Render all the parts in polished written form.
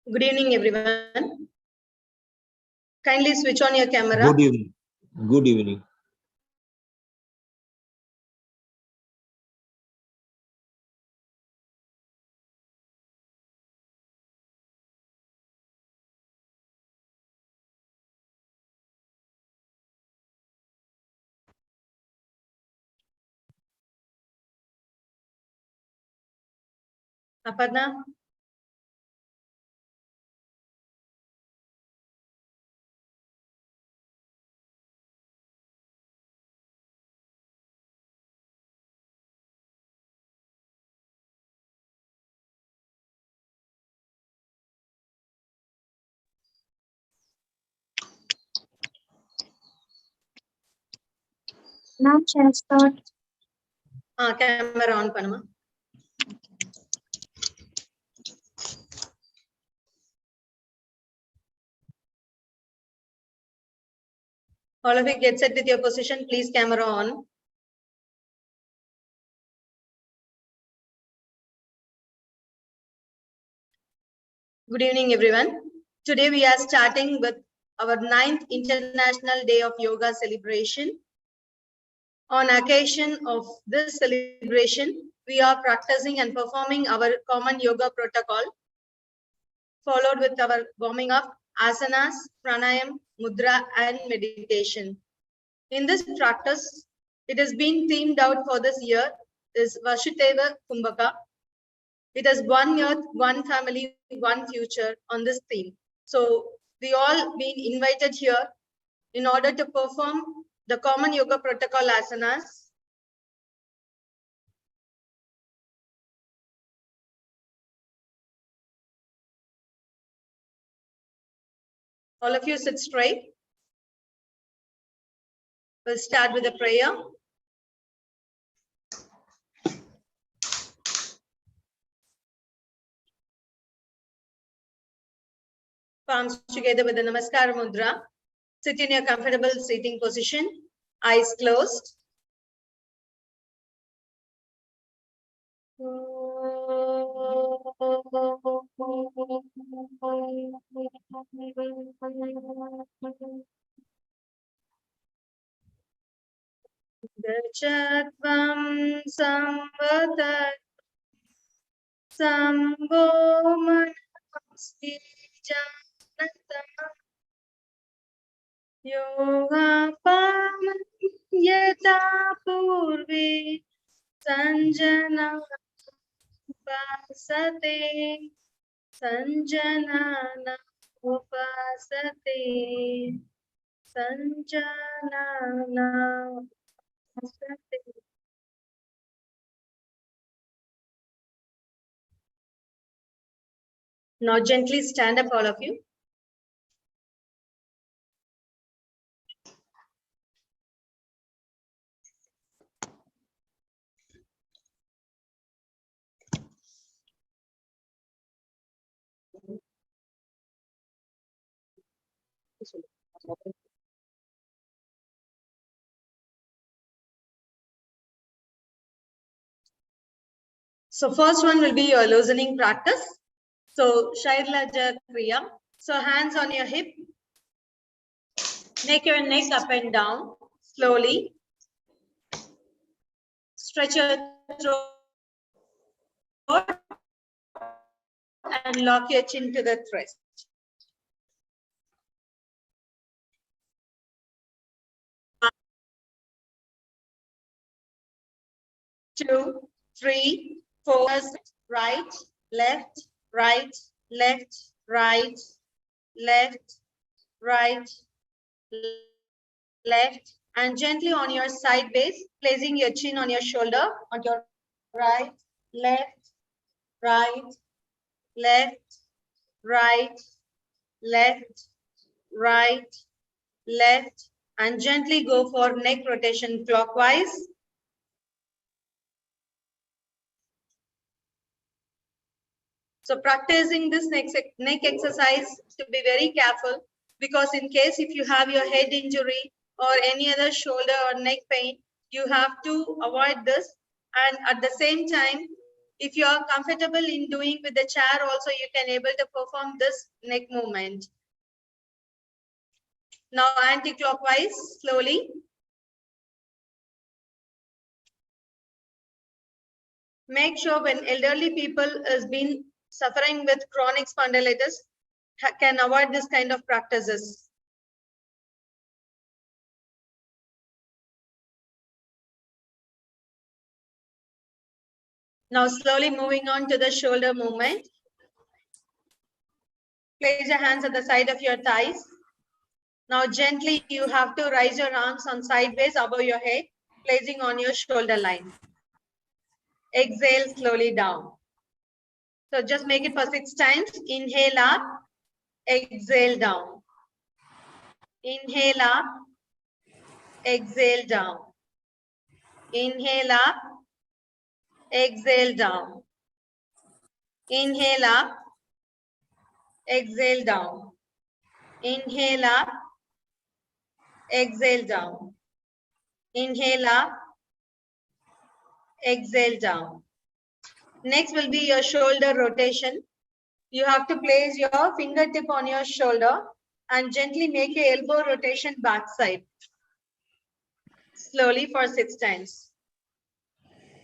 Good evening, everyone. Kindly switch on your camera. Good evening. Good evening. Aparna. Now shall start. Camera on panuma. All of you get set with your position. Please, camera on. Good evening, everyone. Today we are starting with our 9th International Day of Yoga celebration. On occasion of this celebration, we are practicing and performing our common yoga protocol, followed with our warming up, asanas, pranayam, mudra, and meditation. In this practice, it has been themed out for this year is Vasudhaiva Kumbhaka. It has one earth, one family, one future on this theme. So we all been invited here in order to perform the common yoga protocol asanas. All of you sit straight. We'll start with a prayer. Palms together with the Namaskar Mudra. Sit in your comfortable sitting position. Eyes closed. Gachatvam samvadat sambo manasi janata yoga paman yata purve sanjana upasate sanjana upasate sanjana upasate. Now gently stand up, all of you. So first one will be your loosening practice. So Shairlaja Kriya. So hands on your hip. Make your neck up and down slowly. Stretch your throat and lock your chin to the chest. 2, 3, 4. Right, left, right, left, right, left, right, left, and gently on your side base, placing your chin on your shoulder, on your right, left, right, left, right, left, right, left, and gently go for neck rotation clockwise. So practicing this neck exercise to be very careful, because in case if you have your head injury or any other shoulder or neck pain, you have to avoid this. And at the same time, If you are comfortable in doing with the chair also, you can able to perform this neck movement. Now anti-clockwise, slowly. Make sure when elderly people has been suffering with chronic spondylitis, can avoid this kind of practices. Now slowly moving on to the shoulder movement. Place your hands at the side of your thighs. Now gently you have to raise your arms on sideways above your head, placing on your shoulder line. Exhale slowly down. So just make it for 6 times. Inhale up, exhale down. Inhale up, exhale down. Inhale up, exhale down. Inhale up, exhale down. Inhale up, exhale down. Inhale up, exhale down. Next will be your shoulder rotation. You have to place your fingertip on your shoulder and gently make your elbow rotation backside. Slowly for 6 times.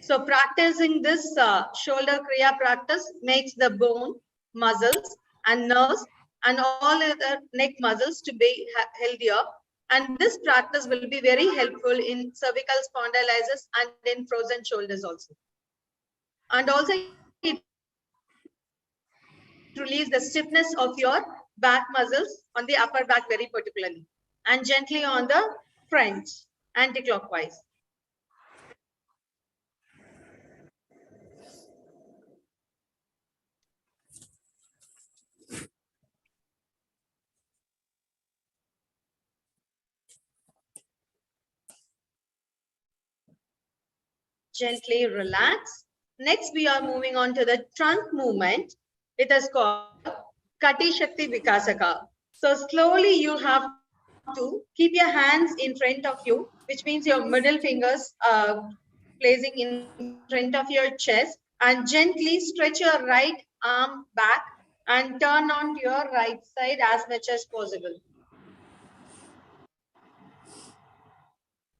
So practicing this shoulder kriya practice makes the bone, muscles and nerves and all other neck muscles to be healthier. And this practice will be very helpful in cervical spondylitis and in frozen shoulders also. And also it relieves the stiffness of your back muscles on the upper back very particularly. And gently on the front, anti-clockwise. Gently relax. Next, we are moving on to the trunk movement. It is called Kati Shakti Vikasaka. So slowly you have to keep your hands in front of you, which means your middle fingers placing in front of your chest, and gently stretch your right arm back and turn on to your right side as much as possible.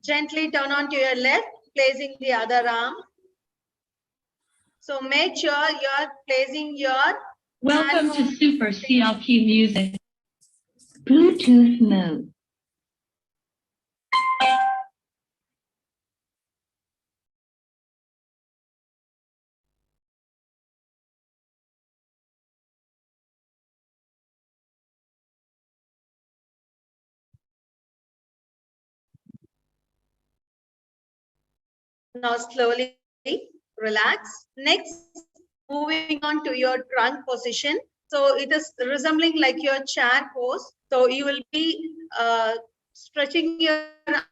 Gently turn on to your left, placing the other arm. So make sure you're placing your Welcome to Super CLP Music. Bluetooth mode. Now slowly relax. Next, moving on to your trunk position. So it is resembling like your chair pose. So you will be stretching your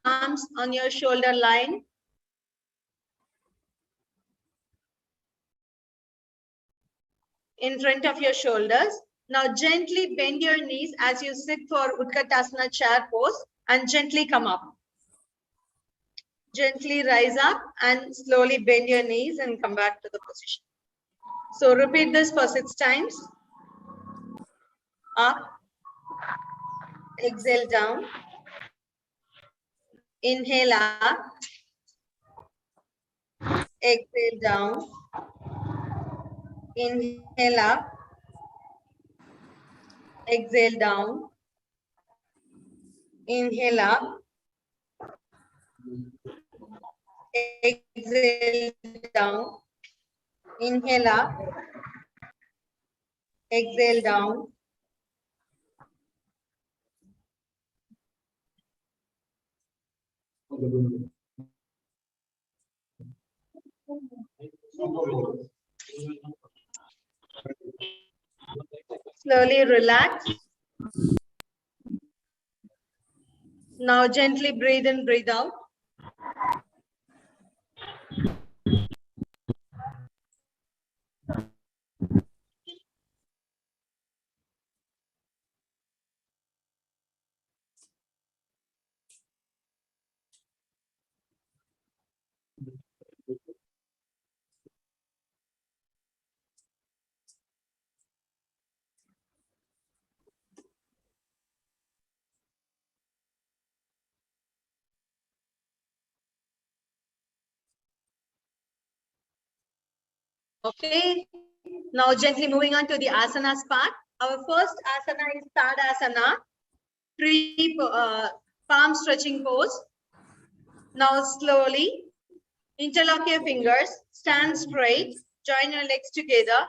arms on your shoulder line. In front of your shoulders. Now gently bend your knees as you sit for Utkatasana chair pose and gently come up. Gently rise up and slowly bend your knees and come back to the position. So repeat this for 6 times. Up, exhale down, inhale up, exhale down, inhale up, exhale down, inhale up, exhale down, inhale up, exhale down, slowly relax. Now gently breathe in, breathe out. Okay. Now gently moving on to the asanas part. Our first asana is Tadasana, palm stretching pose. Now slowly interlock your fingers, stand straight, join your legs together.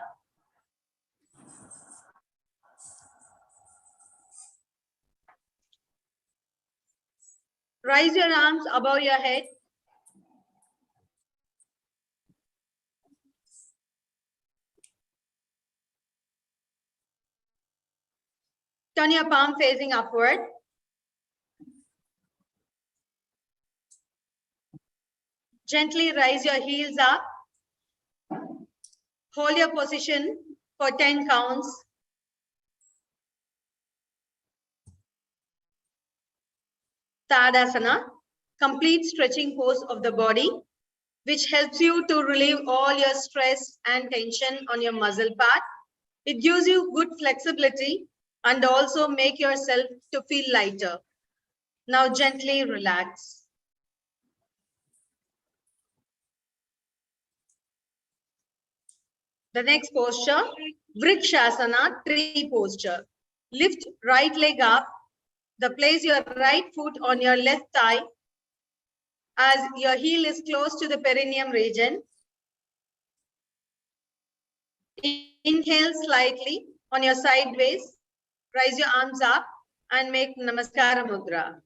Raise your arms above your head. Turn your palm facing upward. Gently raise your heels up. Hold your position for 10 counts. Tadasana, complete stretching pose of the body, which helps you to relieve all your stress and tension on your muscle part. It gives you good flexibility and also make yourself to feel lighter. Now gently relax. The next posture, Vrikshasana, tree posture. Lift right leg up. Place your right foot on your left thigh as your heel is close to the perineum region. Inhale slightly on your sideways. Raise your arms up and make Namaskara Mudra.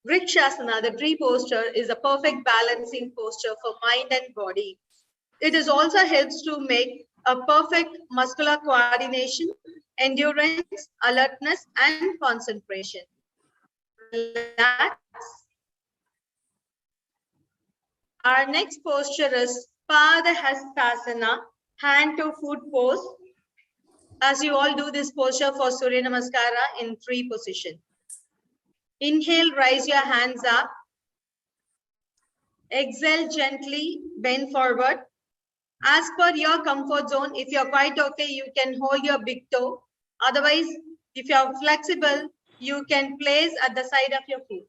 Vrikshasana, the tree posture, is a perfect balancing posture for mind and body. It is also helps to make a perfect muscular coordination, endurance, alertness, and concentration. Relax. Our next posture is Padahastasana, hand to foot pose. As you all do this posture for Surya Namaskara in tree position. Inhale, raise your hands up. Exhale, gently bend forward. As per your comfort zone, if you're quite okay, you can hold your big toe. Otherwise, if you're flexible, you can place at the side of your foot.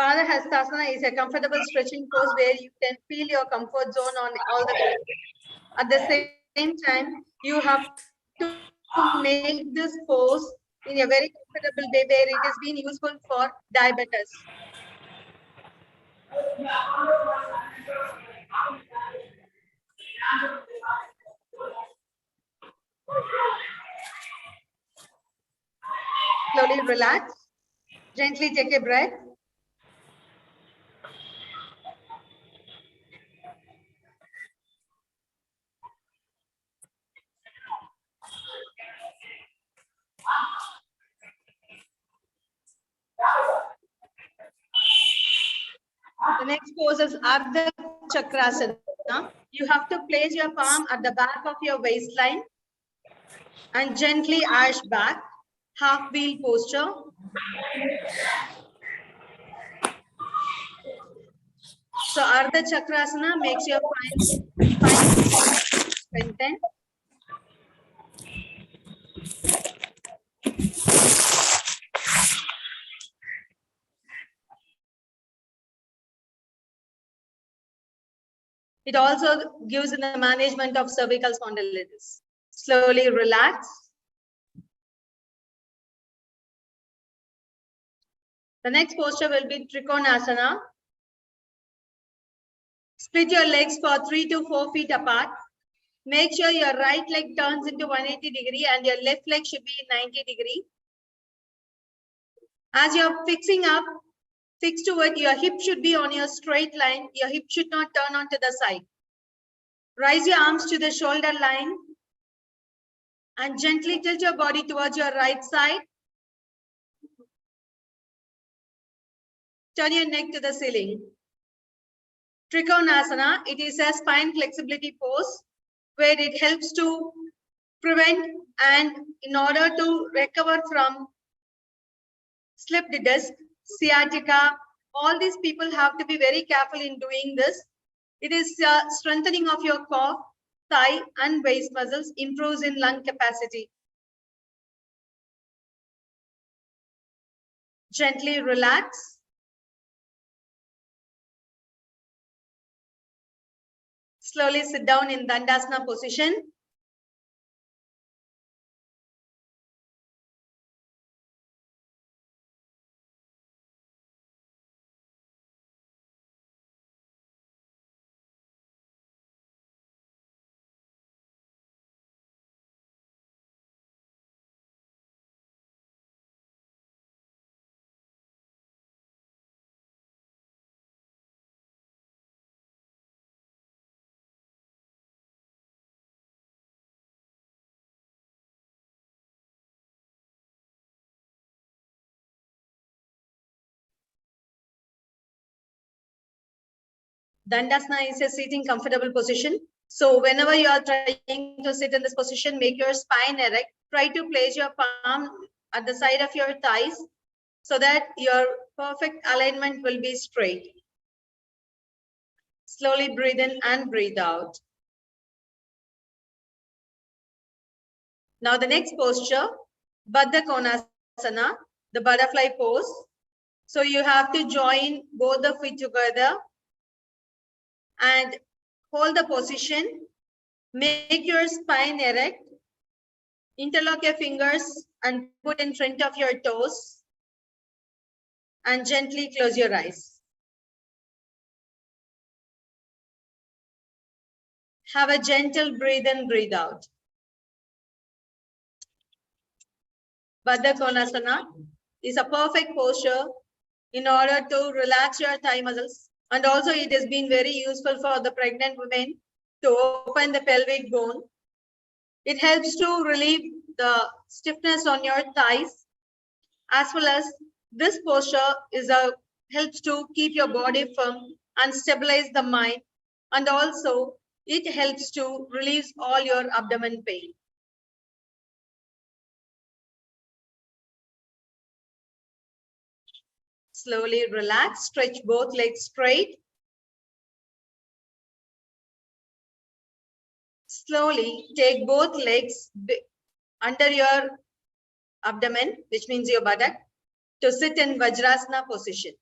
Padahastasana is a comfortable stretching pose where you can feel your comfort zone on all the poses. At the same time, you have to make this pose in a very comfortable way where it is being useful for diabetes. Slowly relax. Gently take a breath. The next pose is Ardha Chakrasana. You have to place your palm at the back of your waistline and gently arch back, half wheel posture. So Ardha Chakrasana makes your spine strengthen. It also gives in the management of cervical spondylitis. Slowly relax. The next posture will be Trikonasana. Split your legs for 3 to 4 feet apart. Make sure your right leg turns into 180 degree and your left leg should be 90 degree. As you're fixing up, fix to it, your hip should be on your straight line. Your hip should not turn onto the side. Raise your arms to the shoulder line and gently tilt your body towards your right side. Turn your neck to the ceiling. Trikonasana, it is a spine flexibility pose where it helps to prevent and in order to recover from slipped disc, sciatica. All these people have to be very careful in doing this. It is strengthening of your core, thigh and waist muscles, improves in lung capacity. Gently relax. Slowly sit down in Dandasana position. Dandasana is a sitting comfortable position. So whenever you are trying to sit in this position, make your spine erect. Try to place your palm at the side of your thighs so that your perfect alignment will be straight. Slowly breathe in and breathe out. Now the next posture, Baddha Konasana, the butterfly pose. So you have to join both the feet together and hold the position. Make your spine erect. Interlock your fingers and put in front of your toes. And gently close your eyes. Have a gentle breathe in, breathe out. Baddha Konasana is a perfect posture in order to relax your thigh muscles. And also it has been very useful for the pregnant women to open the pelvic bone. It helps to relieve the stiffness on your thighs, as well as this posture helps to keep your body firm and stabilize the mind. And also it helps to release all your abdomen pain. Slowly relax, stretch both legs straight. Slowly take both legs under your abdomen, which means your buttock, to sit in Vajrasana position.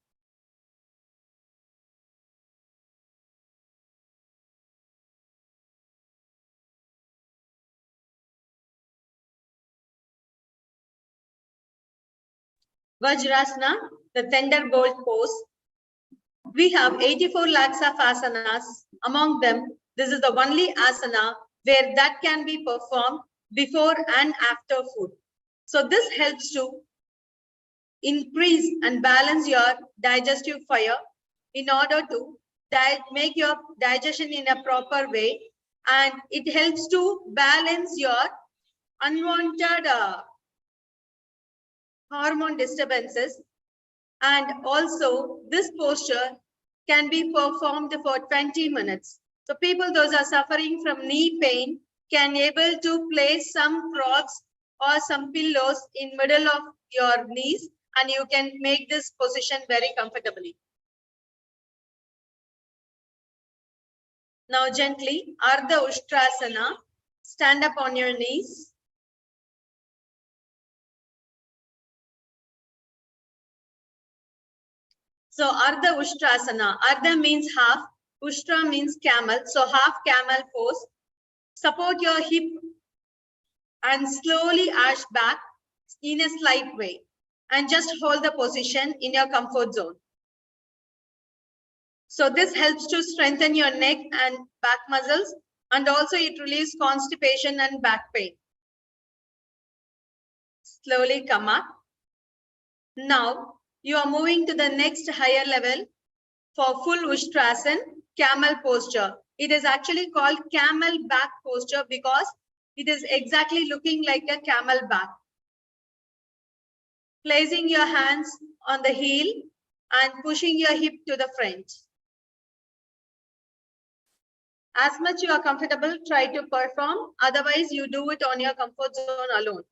Vajrasana, the thunderbolt pose. We have 84 lakhs of asanas. Among them, this is the only asana where that can be performed before and after food. So this helps to increase and balance your digestive fire in order to make your digestion in a proper way, and it helps to balance your unwanted hormone disturbances. And also this posture can be performed for 20 minutes. So people those are suffering from knee pain can able to place some cloths or some pillows in middle of your knees, and you can make this position very comfortably. Now gently, Ardha Ushtrasana, stand up on your knees. So Ardha Ushtrasana, Ardha means half, Ushtra means camel, so half camel pose. Support your hip and slowly arch back in a slight way, and just hold the position in your comfort zone. So this helps to strengthen your neck and back muscles, and also it relieves constipation and back pain. Slowly come up. Now you are moving to the next higher level for full Ushtrasana, camel posture. It is actually called camel back posture because it is exactly looking like a camel back. Placing your hands on the heel and pushing your hip to the front. As much you are comfortable, try to perform. Otherwise, you do it on your comfort zone alone.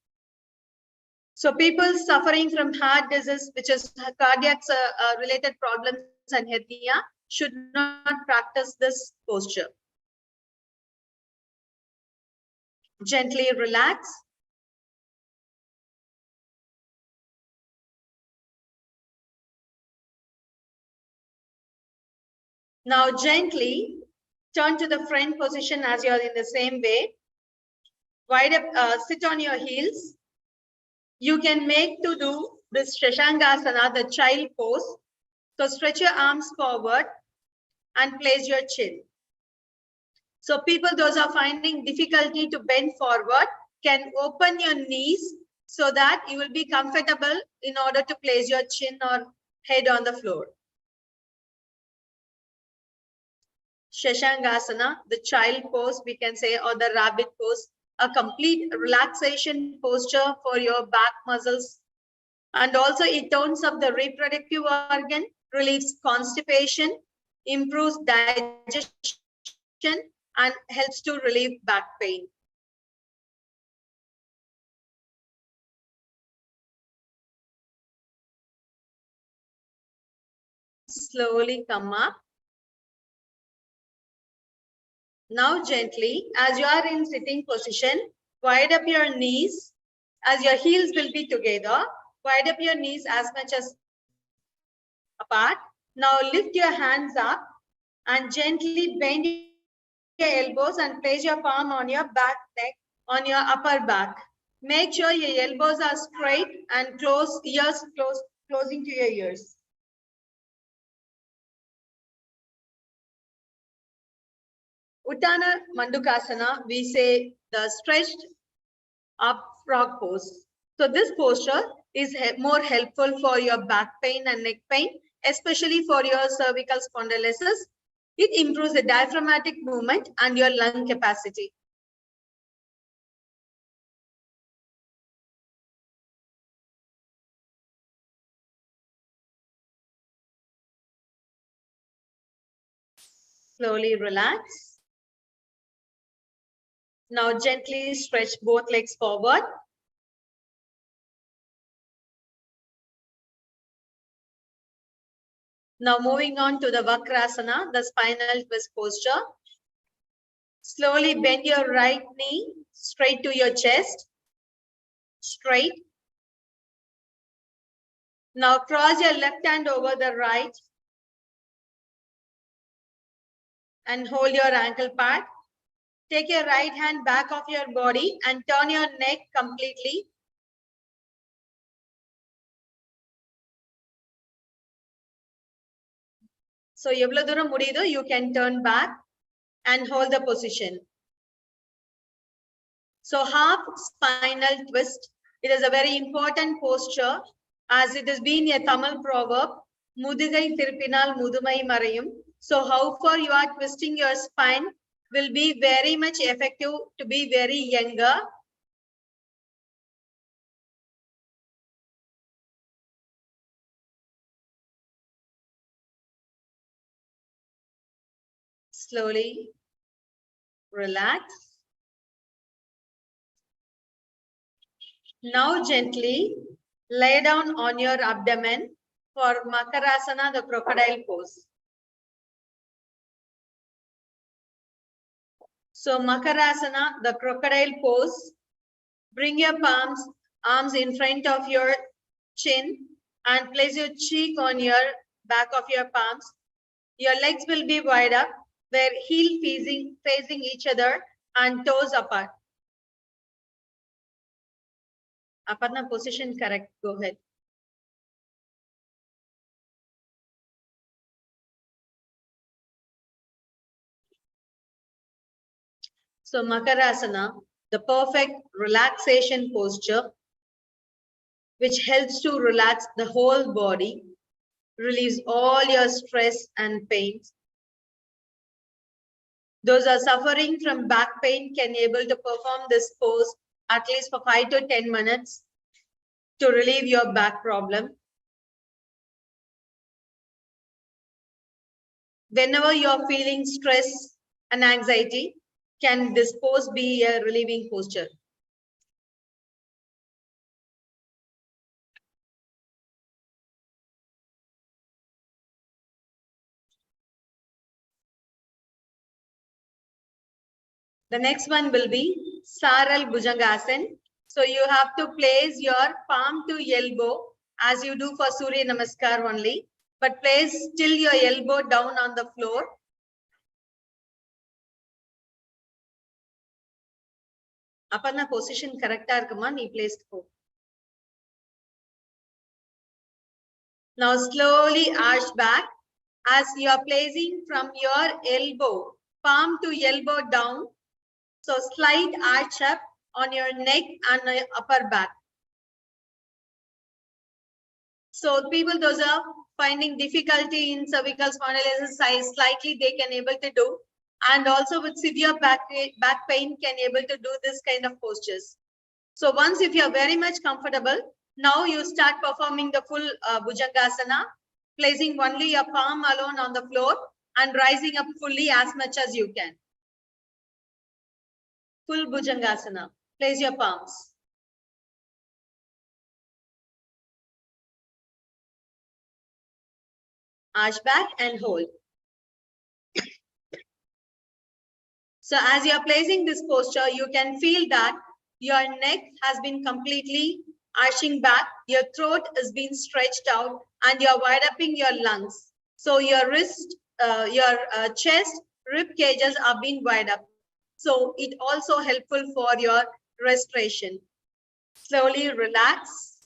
So people suffering from heart disease, which is cardiac related problems and hernia, should not practice this posture. Gently relax. Now gently turn to the front position as you are in the same way. Wide up, sit on your heels. You can make to do this Shashangasana, the child pose. So stretch your arms forward and place your chin. So people, those are finding difficulty to bend forward, can open your knees so that you will be comfortable in order to place your chin or head on the floor. Shashangasana, the child pose, we can say, or the rabbit pose, a complete relaxation posture for your back muscles. And also it tones up the reproductive organ, relieves constipation, improves digestion, and helps to relieve back pain. Slowly come up. Now gently, as you are in sitting position, wide up your knees, as your heels will be together, wide up your knees as much as apart. Now lift your hands up and gently bend your elbows and place your palm on your back neck, on your upper back. Make sure your elbows are straight and closing to your ears. Uttana Mandukasana, we say the stretched up frog pose. So this posture is more helpful for your back pain and neck pain, especially for your cervical spondylosis. It improves the diaphragmatic movement and your lung capacity. Slowly relax. Now gently stretch both legs forward. Now moving on to the Vakrasana, the spinal twist posture. Slowly bend your right knee straight to your chest. Straight. Now cross your left hand over the right and hold your ankle pad. Take your right hand back of your body and turn your neck completely. So evlo duram mudido, you can turn back and hold the position. So half spinal twist. It is a very important posture as it has been a Tamil proverb. Mudugai tirpinal mudumai marayum. So how far you are twisting your spine will be very much effective to be very younger. Slowly relax. Now gently lay down on your abdomen for Makarasana, the crocodile pose. So Makarasana, the crocodile pose. Bring your arms in front of your chin and place your cheek on your back of your palms. Your legs will be wide up, where heel facing each other and toes apart. Aparna, position correct. Go ahead. So Makarasana, the perfect relaxation posture, which helps to relax the whole body, relieves all your stress and pains. Those are suffering from back pain can be able to perform this pose at least for 5 to 10 minutes to relieve your back problem. Whenever you are feeling stress and anxiety, can this pose be a relieving posture? The next one will be Saral Bhujangasana. So you have to place your palm to elbow as you do for Surya Namaskar only, but place till your elbow down on the floor. Aparna, position correct irukuma nee placed po. Now slowly arch back as you are placing from your elbow, palm to elbow down. So slight arch up on your neck and upper back. So people those are finding difficulty in cervical spondylosis, slightly they can able to do, and also with severe back pain can able to do this kind of postures. So once if you are very much comfortable, now you start performing the full Bhujangasana, placing only your palm alone on the floor and rising up fully as much as you can. Full Bhujangasana. Place your palms. Arch back and hold. So as you are placing this posture, you can feel that your neck has been completely arching back, your throat is being stretched out, and you're wide upping your lungs. So your wrist, your chest, rib cages are being wide up. So it also helpful for your respiration. Slowly relax.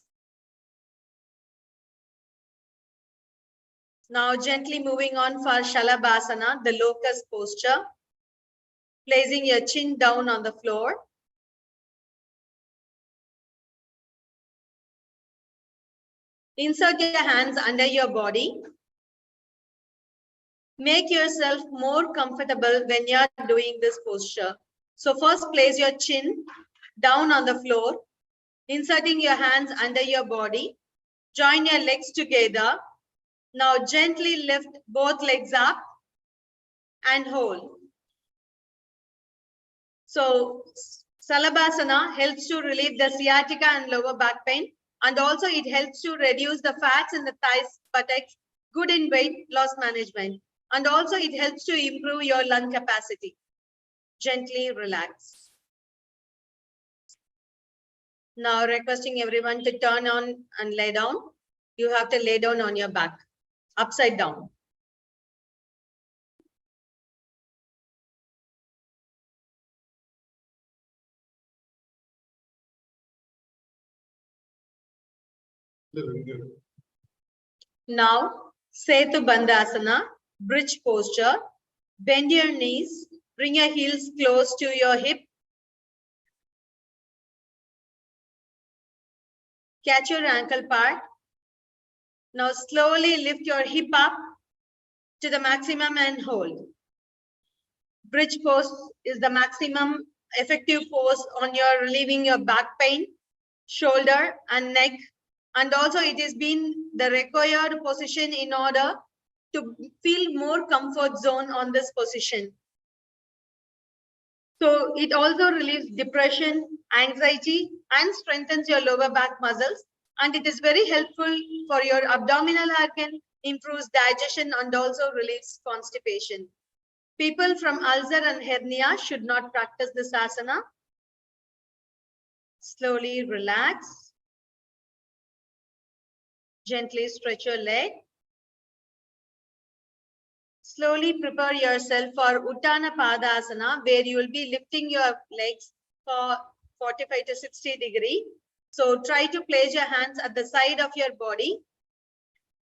Now gently moving on for Shalabhasana, the locust posture. Placing your chin down on the floor. Insert your hands under your body. Make yourself more comfortable when you are doing this posture. So first place your chin down on the floor, inserting your hands under your body. Join your legs together. Now gently lift both legs up and hold. So Salabhasana helps to relieve the sciatica and lower back pain, and also it helps to reduce the fats in the thighs, buttocks, good in weight loss management, and also it helps to improve your lung capacity. Gently relax. Now requesting everyone to turn on and lay down. You have to lay down on your back, upside down. Now, Setu Bandhasana, bridge posture. Bend your knees, bring your heels close to your hip. Catch your ankle part. Now slowly lift your hip up to the maximum and hold. Bridge pose is the maximum effective pose on your relieving your back pain, shoulder and neck. And also it has been the required position in order to feel more comfort zone on this position. So it also relieves depression, anxiety, and strengthens your lower back muscles. And it is very helpful for your abdominal organ, improves digestion, and also relieves constipation. People from ulcer and hernia should not practice this asana. Slowly relax. Gently stretch your leg. Slowly prepare yourself for Uttana Padasana, where you will be lifting your legs for 45 to 60 degrees. So try to place your hands at the side of your body.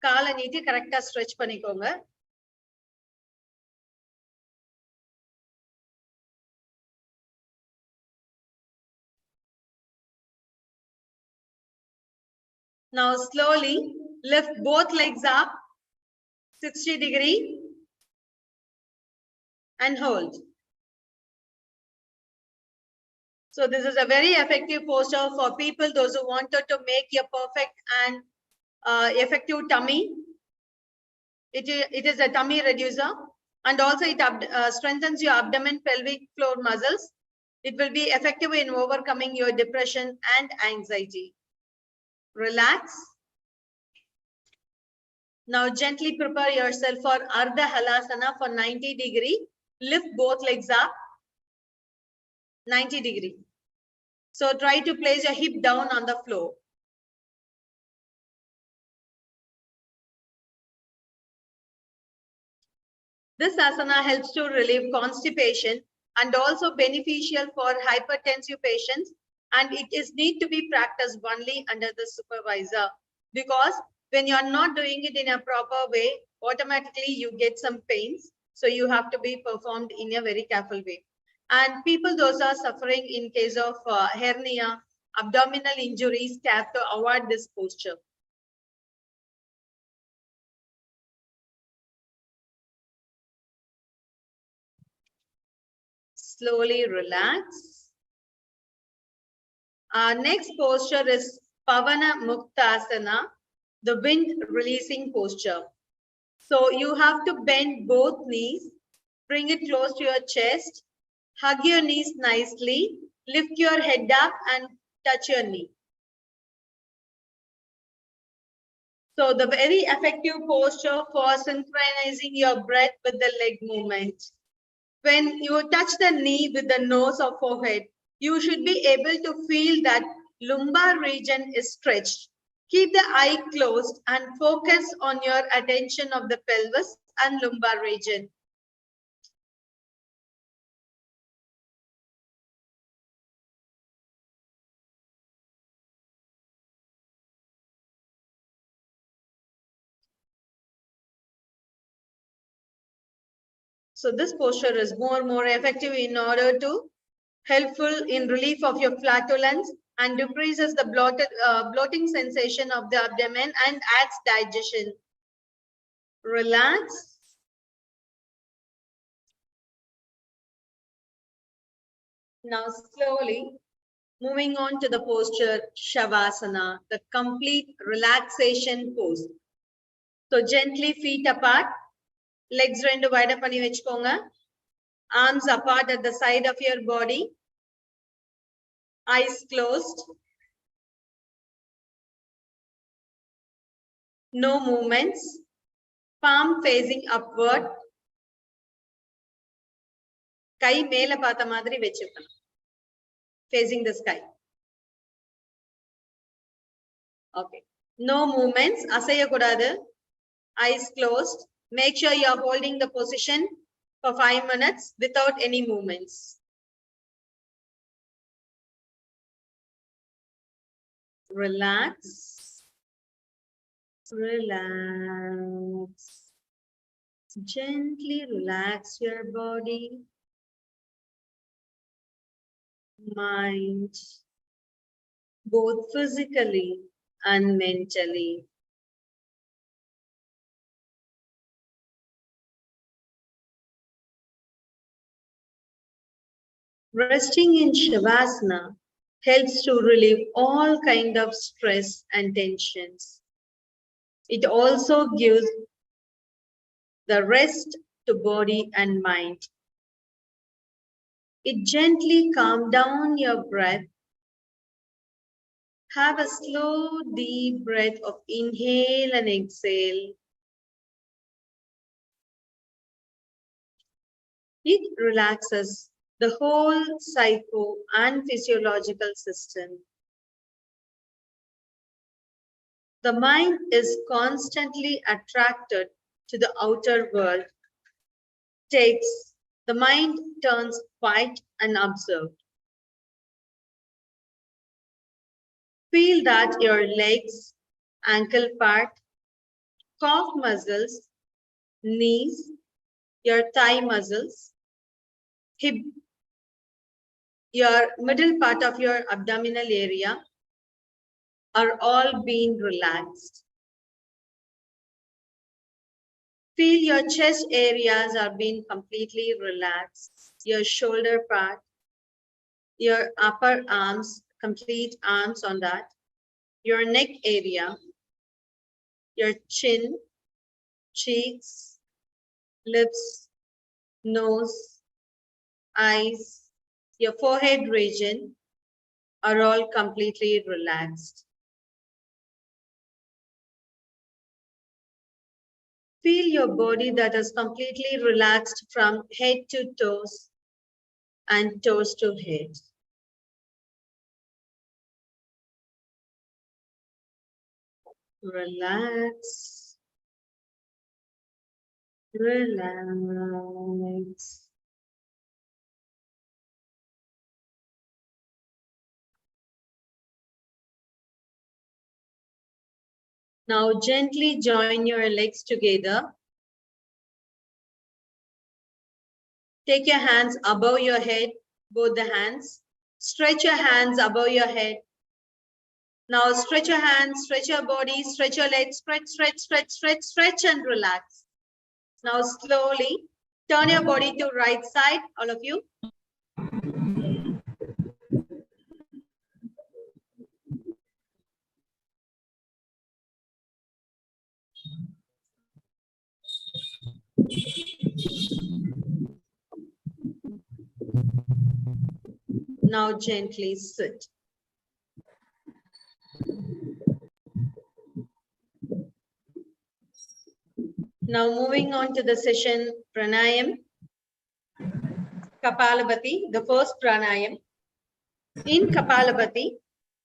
Kaala neeti correct stretch panikonga. Now slowly lift both legs up 60 degrees and hold. So this is a very effective posture for people, those who wanted to make a perfect and effective tummy. It is a tummy reducer. And also it strengthens your abdomen pelvic floor muscles. It will be effective in overcoming your depression and anxiety. Relax. Now gently prepare yourself for Ardha Halasana for 90 degree. Lift both legs up 90 degree. So try to place your hip down on the floor. This asana helps to relieve constipation and also beneficial for hypertensive patients, and it is need to be practiced only under the supervisor, because when you are not doing it in a proper way, automatically you get some pains. So you have to be performed in a very careful way. And people those are suffering in case of hernia, abdominal injuries, have to avoid this posture. Slowly relax. Our next posture is Pavana Muktasana, the wind releasing posture. So you have to bend both knees, bring it close to your chest, hug your knees nicely, lift your head up and touch your knee. So the very effective posture for synchronizing your breath with the leg movement. When you touch the knee with the nose or forehead, you should be able to feel that lumbar region is stretched. Keep the eye closed and focus on your attention of the pelvis and lumbar region. So this posture is more effective in order to helpful in relief of your flatulence and decreases the bloating sensation of the abdomen and adds digestion. Relax. Now slowly moving on to the posture Shavasana, the complete relaxation pose. So gently feet apart, legs rendu wide panni vechukonga, arms apart at the side of your body, eyes closed, no movements, palm facing upward, kai mela paatha madri vechirukkanum, facing the sky. Okay, no movements, asaya kudadu, eyes closed. Make sure you are holding the position for 5 minutes without any movements. Relax. Relax. Gently relax your body, mind, both physically and mentally. Resting in Shavasana helps to relieve all kind of stress and tensions. It also gives the rest to body and mind. It gently calms down your breath. Have a slow, deep breath of inhale and exhale. It relaxes the whole psycho and physiological system. The mind is constantly attracted to the outer world. The mind turns quiet and observed. Feel that your legs, ankle part, calf muscles, knees, your thigh muscles, hip, your middle part of your abdominal area are all being relaxed. Feel your chest areas are being completely relaxed. Your shoulder part, your upper arms, complete arms on that, your neck area, your chin, cheeks, lips, nose, eyes, your forehead region are all completely relaxed. Feel your body that is completely relaxed from head to toes and toes to head. Relax. Relax. Now gently join your legs together. Take your hands above your head, both the hands. Stretch your hands above your head. Now stretch your hands, stretch your body, stretch your legs, stretch, stretch, stretch, stretch, stretch and relax. Now slowly turn your body to right side, all of you. Now gently sit. Now moving on to the session pranayam. Kapalabhati, the first pranayam. In Kapalabhati,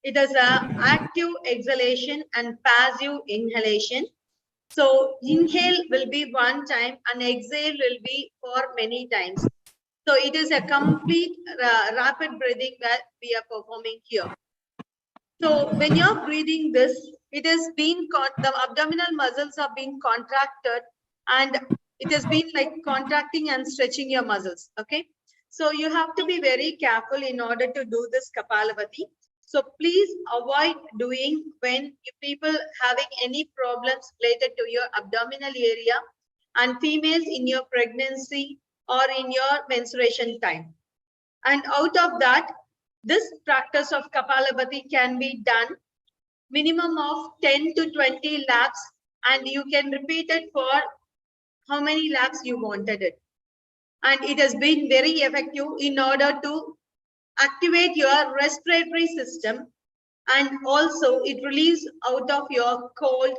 it is an active exhalation and passive inhalation. So inhale will be one time and exhale will be for many times. So it is a complete rapid breathing that we are performing here. So when you're breathing this, it has been, the abdominal muscles are being contracted and it has been like contracting and stretching your muscles, okay? So you have to be very careful in order to do this Kapalabhati. So please avoid doing when people having any problems related to your abdominal area and females in your pregnancy or in your menstruation time. And out of that, this practice of Kapalabhati can be done minimum of 10 to 20 laps, and you can repeat it for how many laps you wanted it. And it has been very effective in order to activate your respiratory system, and also it relieves out of your cold,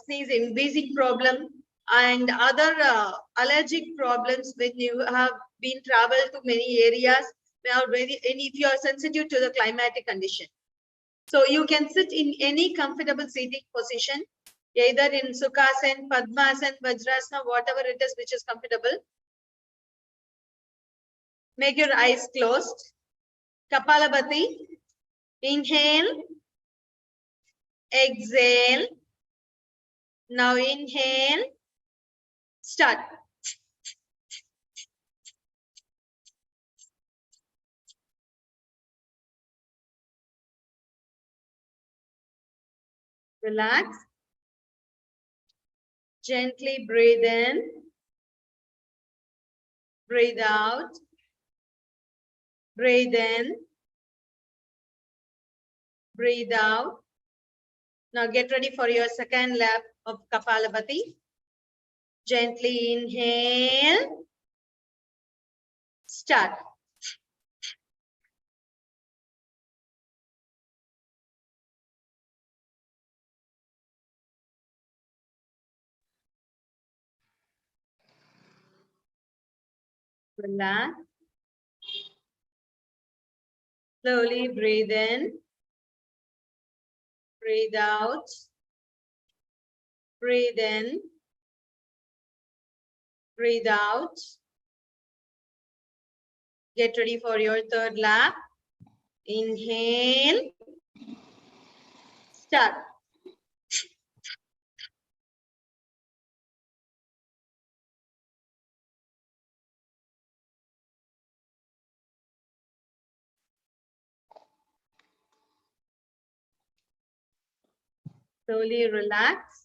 sneezing, wheezing problem and other allergic problems when you have been traveled to many areas and if you are sensitive to the climatic condition. So you can sit in any comfortable seating position, either in Sukhasana, Padmasana, Vajrasana, whatever it is which is comfortable. Make your eyes closed. Kapalabhati. Inhale. Exhale. Now inhale. Start. Relax. Gently breathe in. Breathe out. Breathe in. Breathe out. Now get ready for your second lap of Kapalabhati. Gently inhale. Start. Relax. Slowly breathe in. Breathe out. Breathe in. Breathe out. Get ready for your third lap. Inhale. Start. Slowly relax.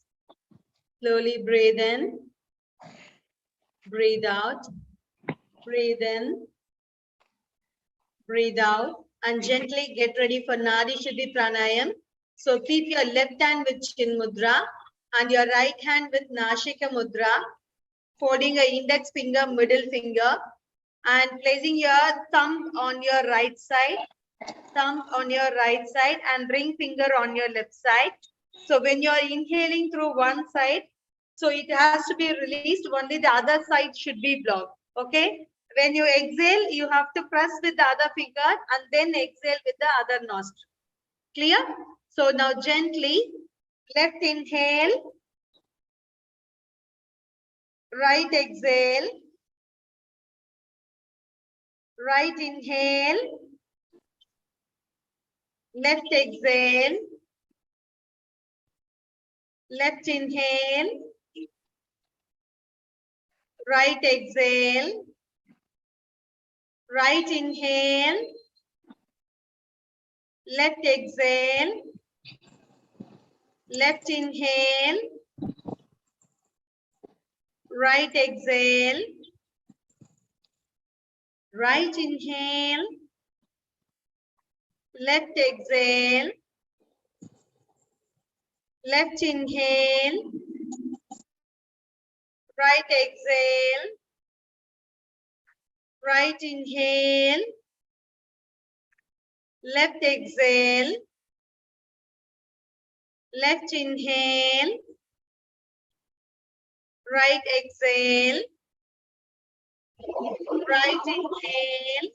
Slowly breathe in. Breathe out. Breathe in. Breathe out. And gently get ready for Nadi Shuddhi Pranayam. So keep your left hand with Chin Mudra and your right hand with Nashika Mudra. folding your index finger, middle finger, and placing your thumb on your right side, and ring finger on your left side. So when you are inhaling through one side, so it has to be released, only the other side should be blocked. Okay. When you exhale, you have to press with the other finger and then exhale with the other nostril. Clear? So now gently, left inhale, right exhale, right inhale, left exhale, left inhale, right exhale, right inhale, left exhale, left inhale, right exhale, right inhale, left exhale, left inhale, right exhale, right inhale, left exhale, left inhale, right exhale, right inhale,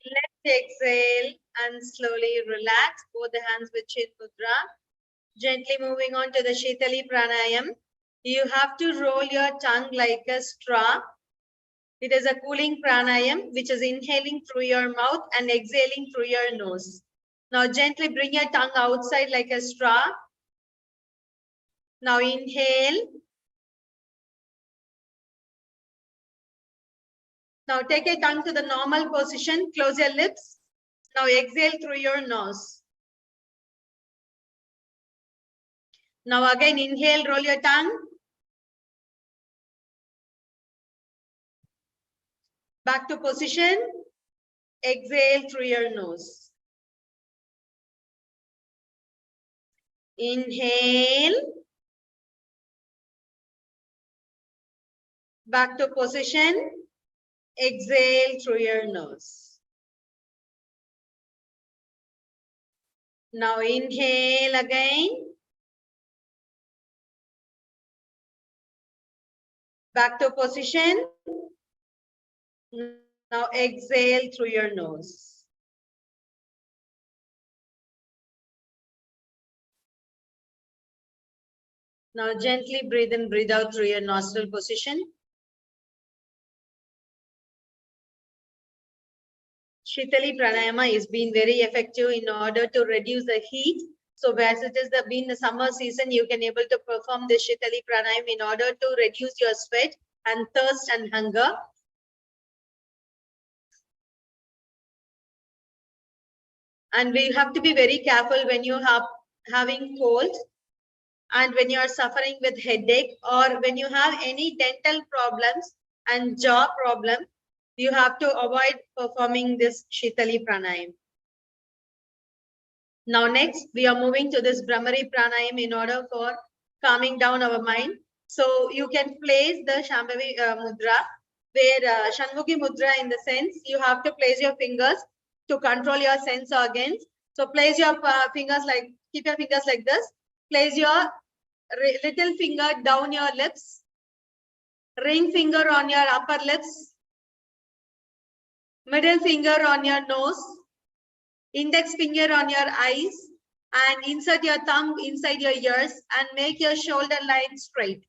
left exhale, and slowly relax both the hands with Chin Mudra. Gently moving on to the Shitali Pranayam. You have to roll your tongue like a straw. It is a cooling pranayam, which is inhaling through your mouth and exhaling through your nose. Now gently bring your tongue outside like a straw. Now inhale. Now take your tongue to the normal position. Close your lips. Now exhale through your nose. Now again inhale, roll your tongue. Back to position. Exhale through your nose. Inhale. Back to position. Exhale through your nose. Now inhale again. Back to position. Now exhale through your nose. Now gently breathe in, breathe out through your nostril position. Shitali Pranayama is being very effective in order to reduce the heat. So as it is been the summer season, you can able to perform this Shitali Pranayama in order to reduce your sweat and thirst and hunger. And we have to be very careful when you have having cold and when you are suffering with headache or when you have any dental problems and jaw problem, you have to avoid performing this Shitali Pranayam. Now next, we are moving to this Brahmari Pranayam in order for calming down our mind. So you can place the Shambhavi Mudra, where Shanmukhi Mudra in the sense, you have to place your fingers to control your sense organs. So place your fingers like, keep your fingers like this. Place your little finger down your lips, ring finger on your upper lips, middle finger on your nose, index finger on your eyes, and insert your thumb inside your ears and make your shoulder line straight.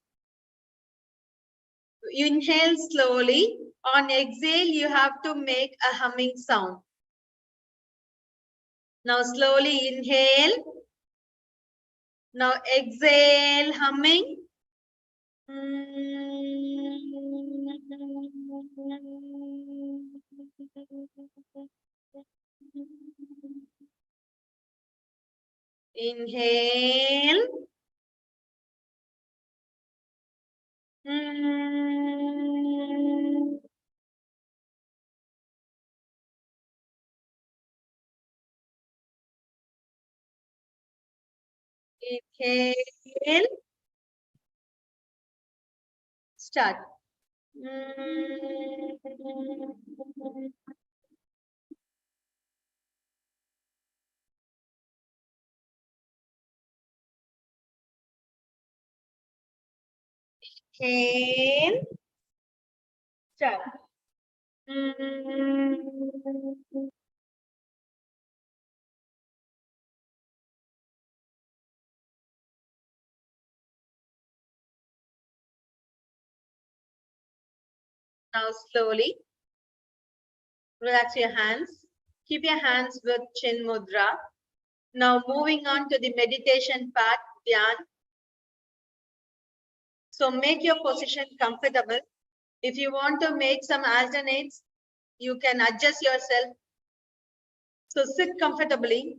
You inhale slowly. On exhale, you have to make a humming sound. Now slowly inhale. Now exhale, humming. Inhale. Inhale. Start. Inhale. Start. Now slowly relax your hands. Keep your hands with chin mudra. Now moving on to the meditation part, Dhyan. So make your position comfortable. If you want to make some alternates, you can adjust yourself. So sit comfortably.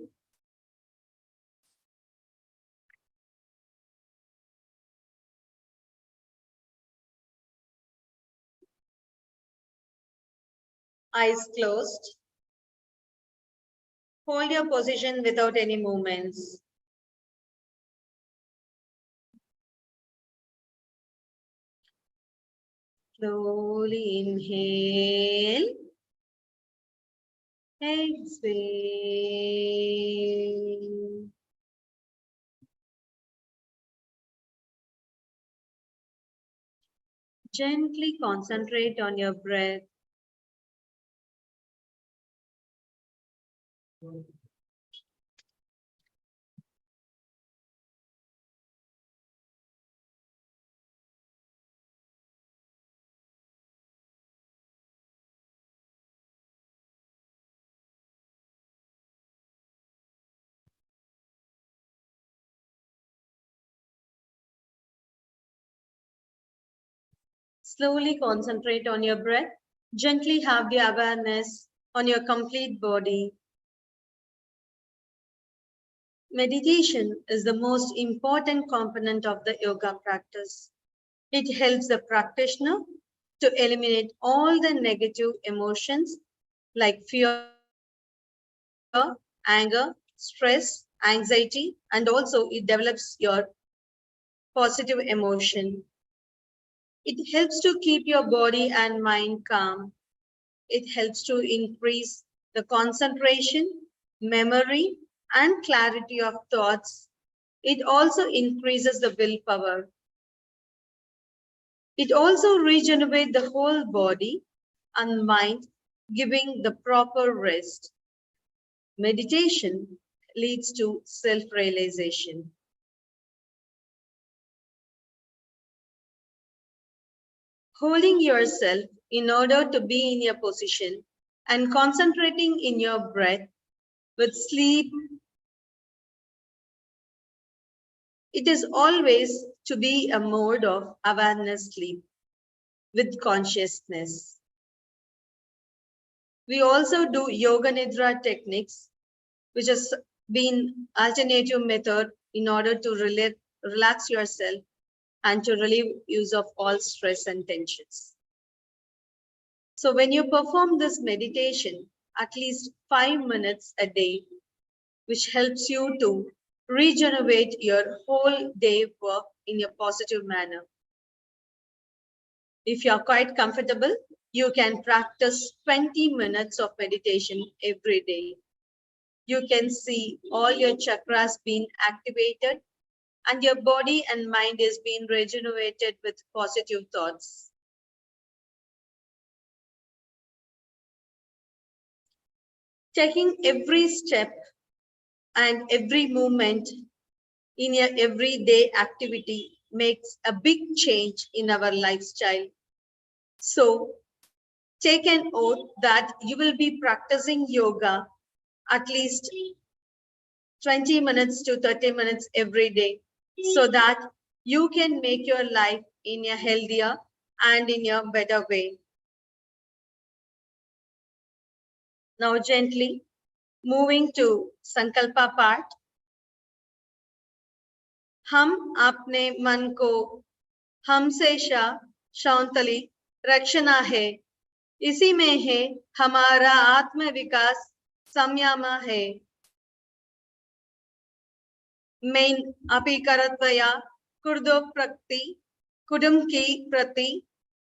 Eyes closed. Hold your position without any movements. Slowly inhale. Exhale. Gently concentrate on your breath. Slowly concentrate on your breath. Gently have the awareness on your complete body. Meditation is the most important component of the yoga practice. It helps the practitioner to eliminate all the negative emotions like fear, anger, stress, anxiety, and also it develops your positive emotion. It helps to keep your body and mind calm. It helps to increase the concentration, memory, and clarity of thoughts. It also increases the willpower. It also regenerates the whole body and mind, giving the proper rest. Meditation leads to self-realization. Holding yourself in order to be in your position and concentrating in your breath with sleep. It is always to be a mode of awareness sleep with consciousness. We also do yoga nidra techniques, which has been alternative method in order to relax yourself and to relieve use of all stress and tensions. So when you perform this meditation, at least 5 minutes a day, which helps you to regenerate your whole day work in a positive manner. If you are quite comfortable, you can practice 20 minutes of meditation every day. You can see all your chakras being activated and your body and mind is being regenerated with positive thoughts. Taking every step and every movement in your everyday activity makes a big change in our lifestyle. So take an oath that you will be practicing yoga at least 20 minutes to 30 minutes every day so that you can make your life in a healthier and in a better way. Now gently moving to Sankalpa part. हम अपने मन को हमेशा शांतली रखना है, इसी में है हमारा आत्म विकास संयम है. Main apikarataya kurdo prakti कुटुंब की प्रति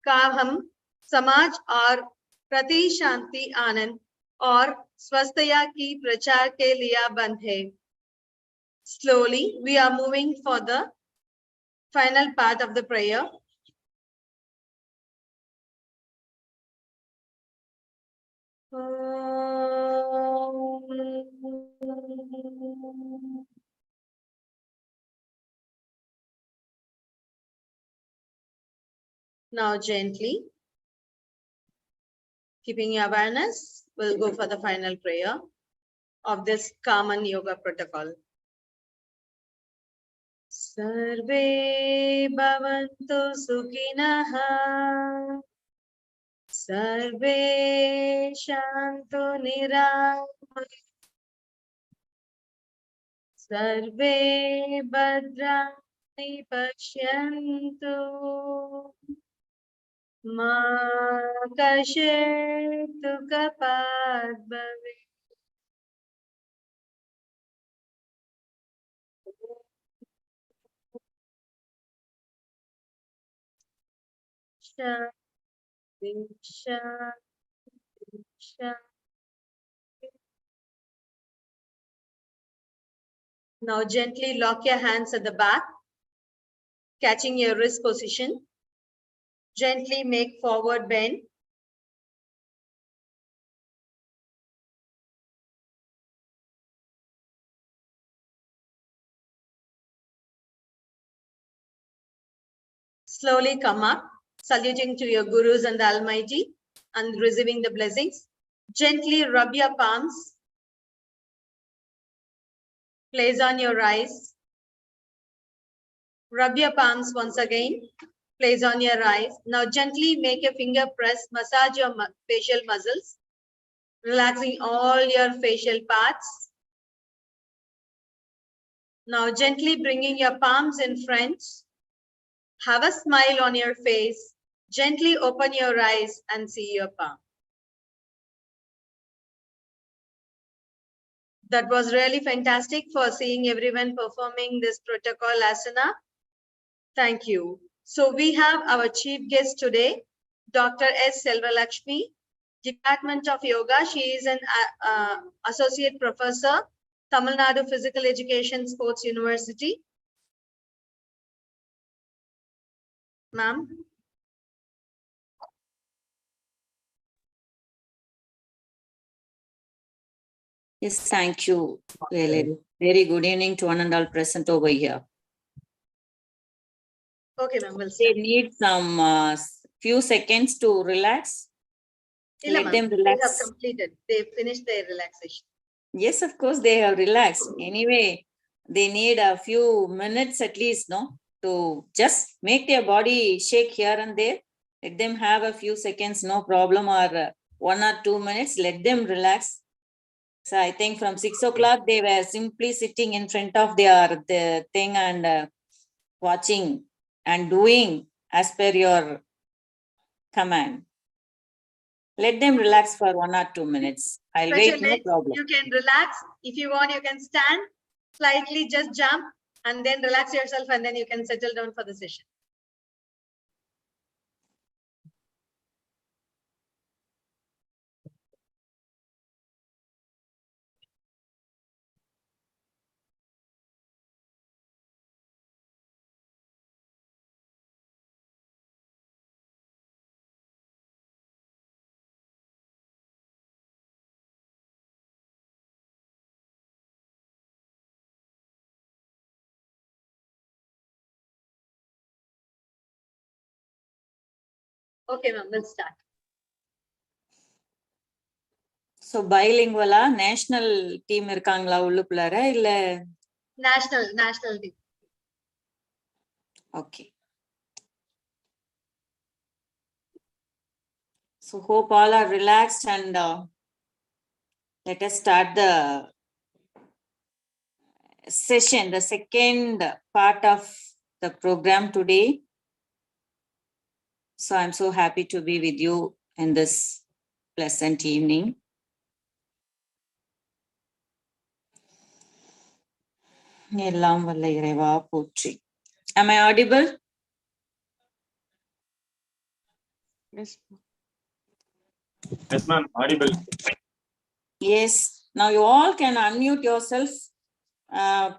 का हम समाज और प्रति शांति आनंद और स्वस्थता की प्रचार के लिए बंद है. Slowly we are moving for the final part of the prayer. Now gently, keeping your awareness, we'll go for the final prayer of this common yoga protocol. Sarve bhavantu sukhinah, sarve shantu niramayah, sarve bhadrani pashyantu, ma kashetu kapat bhavet. Shanti, shanti, shanti. Now gently lock your hands at the back, catching your wrist position. Gently make forward bend. Slowly come up, saluting to your gurus and the Almighty and receiving the blessings. Gently rub your palms. Place on your eyes. Rub your palms once again. Place on your eyes. Now gently make your finger press, massage your facial muscles, relaxing all your facial parts. Now gently bringing your palms in front. Have a smile on your face. Gently open your eyes and see your palm. That was really fantastic for seeing everyone performing this protocol asana. Thank you. So we have our chief guest today, Dr. S. Selvalakshmi, Department of Yoga. She is an associate professor, Tamil Nadu Physical Education Sports University. Ma'am. Yes, thank you. Really, very good evening to one and all present over here. Okay, ma'am, we'll They start. need some few seconds to relax. Let them They relax. have completed. They finished their relaxation. Yes, of course, they have relaxed. Anyway, they need a few minutes at least, no? To just make their body shake here and there. Let them have a few seconds, no problem, or 1 or 2 minutes. Let them relax. So I think from 6 o'clock, they were simply sitting in front of the thing and watching and doing as per your command. Let them relax for 1 or 2 minutes. I'll wait, no problem. You can relax. If you want, you can stand, slightly just jump and then relax yourself and then you can settle down for the session. Okay, ma'am, we'll start. So bilingual, national team irukangala ullukulara illa National team. Okay. So hope all are relaxed and let us start the session, the second part of the program today. So I'm so happy to be with you in this pleasant evening. Am I audible? Yes. Yes, ma'am. Audible. Yes, now you all can unmute yourself,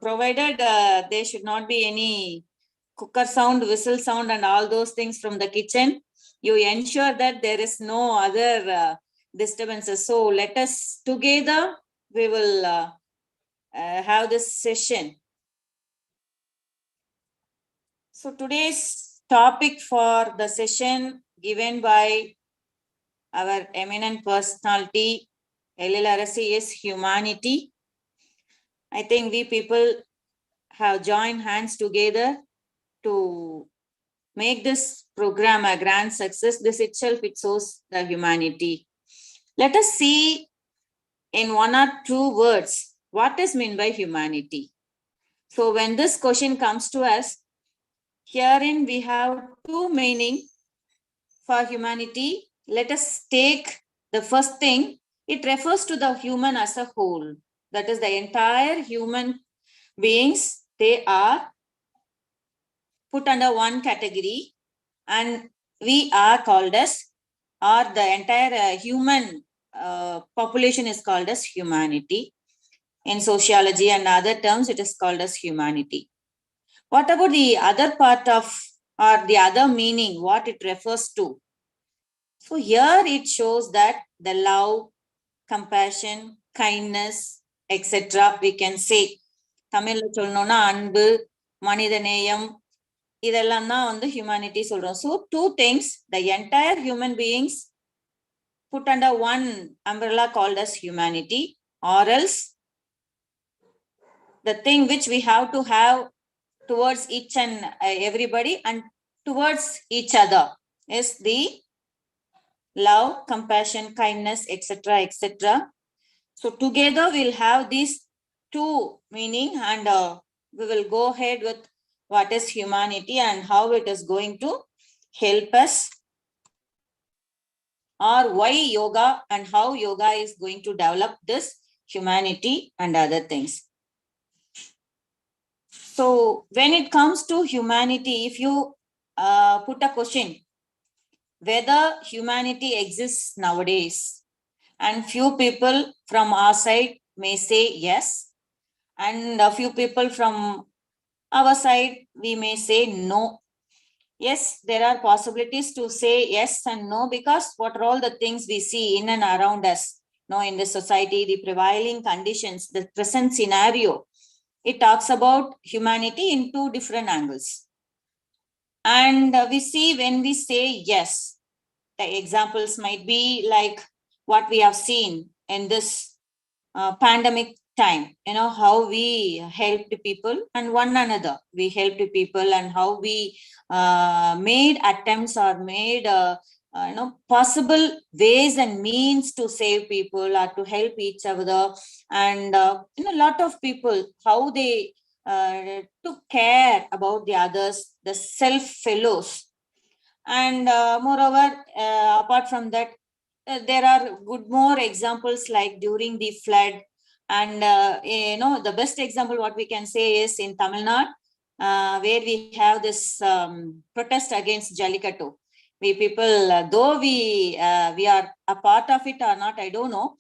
provided there should not be any cooker sound, whistle sound, and all those things from the kitchen. You ensure that there is no other disturbances. So let us together, we will have this session. So today's topic for the session given by our eminent personality, LLRSC, is humanity. I think we people have joined hands together to make this program a grand success. This itself, it shows the humanity. Let us see in one or two words, what is meant by humanity? So when this question comes to us, herein we have two meaning for humanity. Let us take the first thing. It refers to the human as a whole. That is the entire human beings. They are put under one category, and we are called as, or the entire human population is called as humanity. In sociology and other terms, it is called as humanity. What about the other part of, or the other meaning, what it refers to? So here it shows that the love, compassion, kindness, etc. we can say. தமிழ்ல சொல்லணும்னா அன்பு, மனிதநேயம், இதெல்லாம் தான் வந்து humanity சொல்றோம். So two things, the entire human beings put under one umbrella called as humanity, or else the thing which we have to have towards each and everybody and towards each other is the love, compassion, kindness, etc., etc. So together we'll have these two meaning, and we will go ahead with what is humanity and how it is going to help us, or why yoga and how yoga is going to develop this humanity and other things. So when it comes to humanity, if you put a question, whether humanity exists nowadays, and few people from our side may say yes, and a few people from our side, we may say no. Yes, there are possibilities to say yes and no, because what are all the things we see in and around us, in the society, the prevailing conditions, the present scenario, it talks about humanity in two different angles. And we see when we say yes, the examples might be like what we have seen in this pandemic time, how we helped people and one another. We helped people, and how we made attempts or made possible ways and means to save people or to help each other. And a lot of people, how they took care about the others, the self fellows. And moreover, apart from that, there are good more examples like during the flood. And the best example what we can say is in Tamil Nadu, where we have this protest against Jallikattu. We people, though we are a part of it or not, I don't know,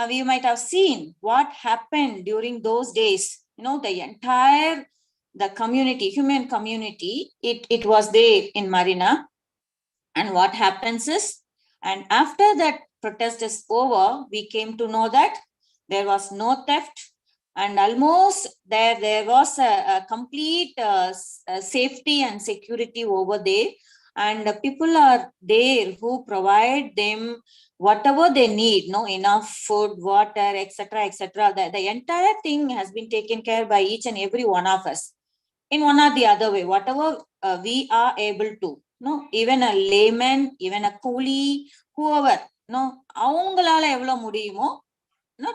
we might have seen what happened during those days. The entire, the community, human community, it was there in Marina. And what happens is, and after that protest is over, we came to know that there was no theft, and almost there was a complete safety and security over there. And people are there who provide them whatever they need, enough food, water, etc., etc. The entire thing has been taken care by each and every one of us in one or the other way, whatever we are able to. Even a layman, even a coolie, whoever, avangalaala evlo mudiyumo,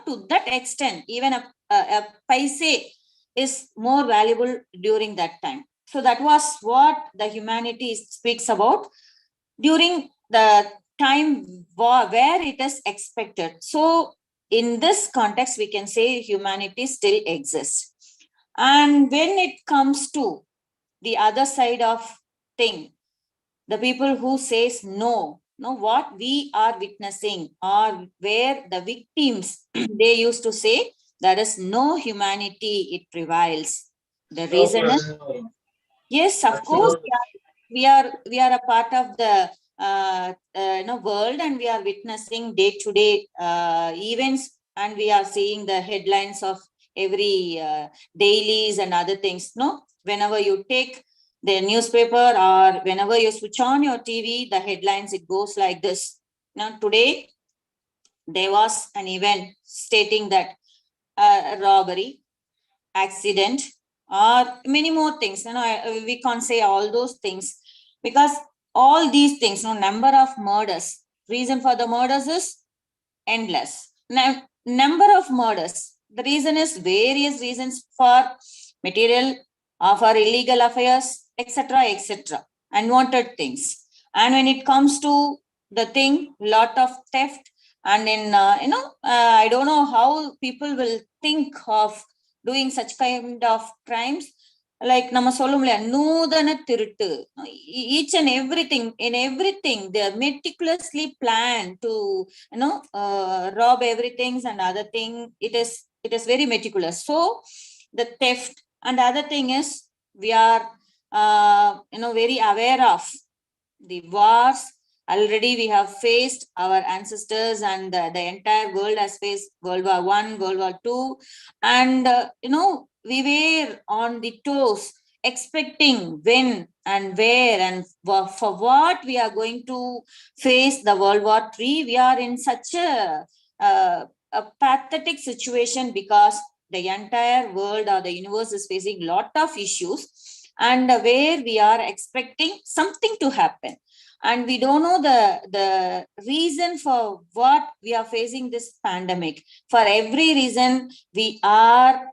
to that extent, even a paise is more valuable during that time. So that was what the humanity speaks about during the time where it is expected. So in this context, we can say humanity still exists. And when it comes to the other side of thing, the people who says no, No, what we are witnessing, or where the victims, they used to say, there is no humanity, it prevails. The reason is, yes, of course, we are a part of the world, and we are witnessing day-to-day events, and we are seeing the headlines of every dailies and other things. No, whenever you take the newspaper or whenever you switch on your TV, the headlines, it goes like this. Now, today there was an event stating that robbery, accident, or many more things. We can't say all those things, because all these things, number of murders, reason for the murders is endless. Number of murders, the reason is various reasons, for material or for illegal affairs, etc., etc., unwanted things. And when it comes to the thing, lot of theft, and in I don't know how people will think of doing such kind of crimes. Like நம்ம சொல்லும்ல நூதன திருட்டு, each and everything, in everything they are meticulously planned to rob everything and other thing. It is very meticulous. So the theft, and the other thing is, we are very aware of the wars. Already we have faced, our ancestors and the entire world has faced World War I, World War II, and we were on the toes, expecting when and where and for what we are going to face the World War III. We are in such a pathetic situation, because the entire world or the universe is facing lot of issues, and where we are expecting something to happen, and we don't know the reason for what we are facing this pandemic. For every reason, we are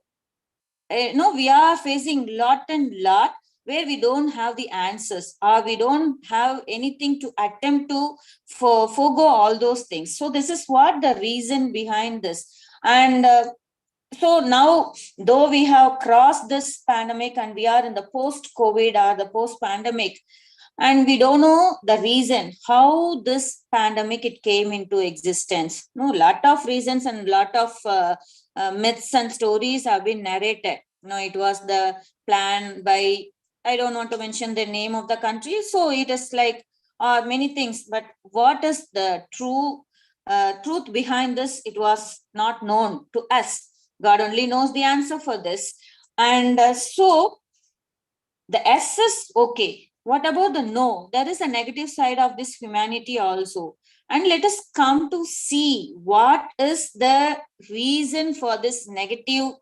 we are facing lot and lot, where we don't have the answers, or we don't have anything to attempt to forego all those things. So this is what the reason behind this. And so now, though we have crossed this pandemic and we are in the post-COVID or the post-pandemic, and we don't know the reason how this pandemic it came into existence. No, lot of reasons and lot of myths and stories have been narrated. It was the plan by, I don't want to mention the name of the country, so it is like many things. But what is the truth behind this, it was not known to us. God only knows the answer for this. And so the S is okay. What about the no? There is a negative side of this humanity also. And let us come to see what is the reason for this negative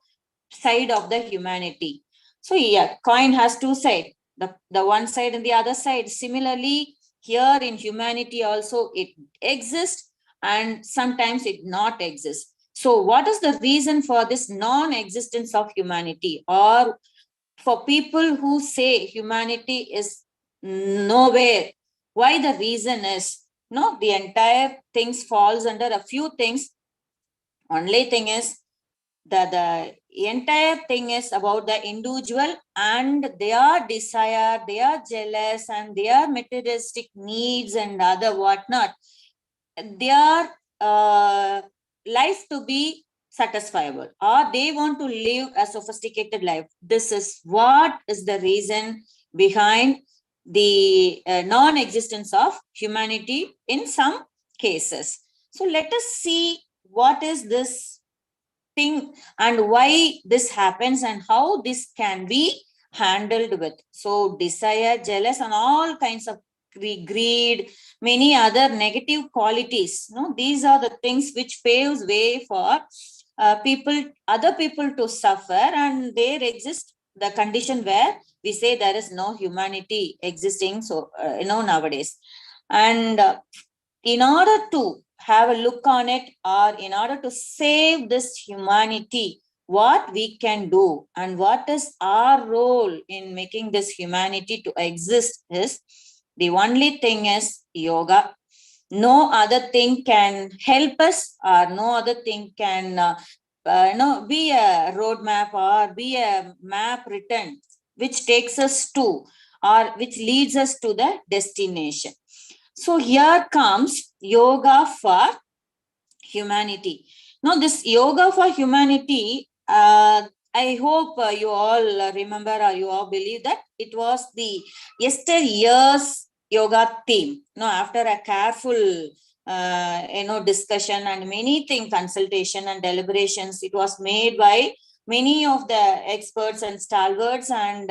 side of the humanity. So yeah, coin has two sides, the one side and the other side. Similarly, here in humanity also, it exists and sometimes it not exists. So what is the reason for this non-existence of humanity, or for people who say humanity is nowhere? Why the reason is, the entire things falls under a few things. Only thing is, the entire thing is about the individual and their desire, their jealous and their materialistic needs and other whatnot, their life to be satisfiable, or they want to live a sophisticated life. This is what is the reason behind the non-existence of humanity in some cases. So let us see what is this thing and why this happens and how this can be handled with. So desire, jealous, and all kinds of greed, many other negative qualities, these are the things which paves way for other people to suffer, and there exists the condition where we say there is no humanity existing. So nowadays, and in order to have a look on it, or in order to save this humanity, what we can do and what is our role in making this humanity to exist is, the only thing is yoga. No other thing can help us, or no other thing can be a roadmap or be a map written which takes us to, or which leads us to the destination. So here comes yoga for humanity. Now, this yoga for humanity, I hope you all remember or you all believe that it was the yesteryear's yoga theme. Now, after a careful discussion and many things, consultation and deliberations, it was made by many of the experts and stalwarts. And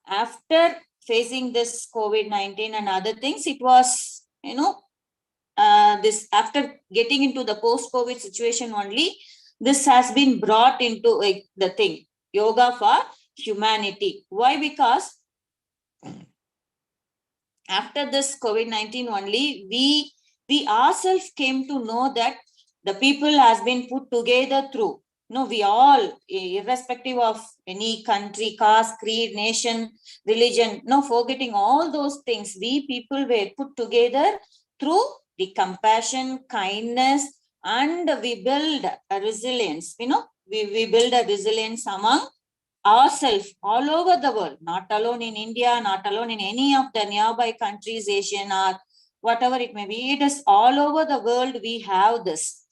after facing this COVID-19 and other things, it was, this after getting into the post-COVID situation only, this has been brought into the thing, yoga for humanity. Why? Because after this COVID-19 only, we ourselves came to know that the people has been put together through. No, we all, irrespective of any country, caste, creed, nation, religion, no, forgetting all those things, we people were put together through the compassion, kindness, and we build a resilience. We build a resilience among ourselves all over the world, not alone in India, not alone in any of the nearby countries, Asian or whatever it may be. It is all over the world we have this.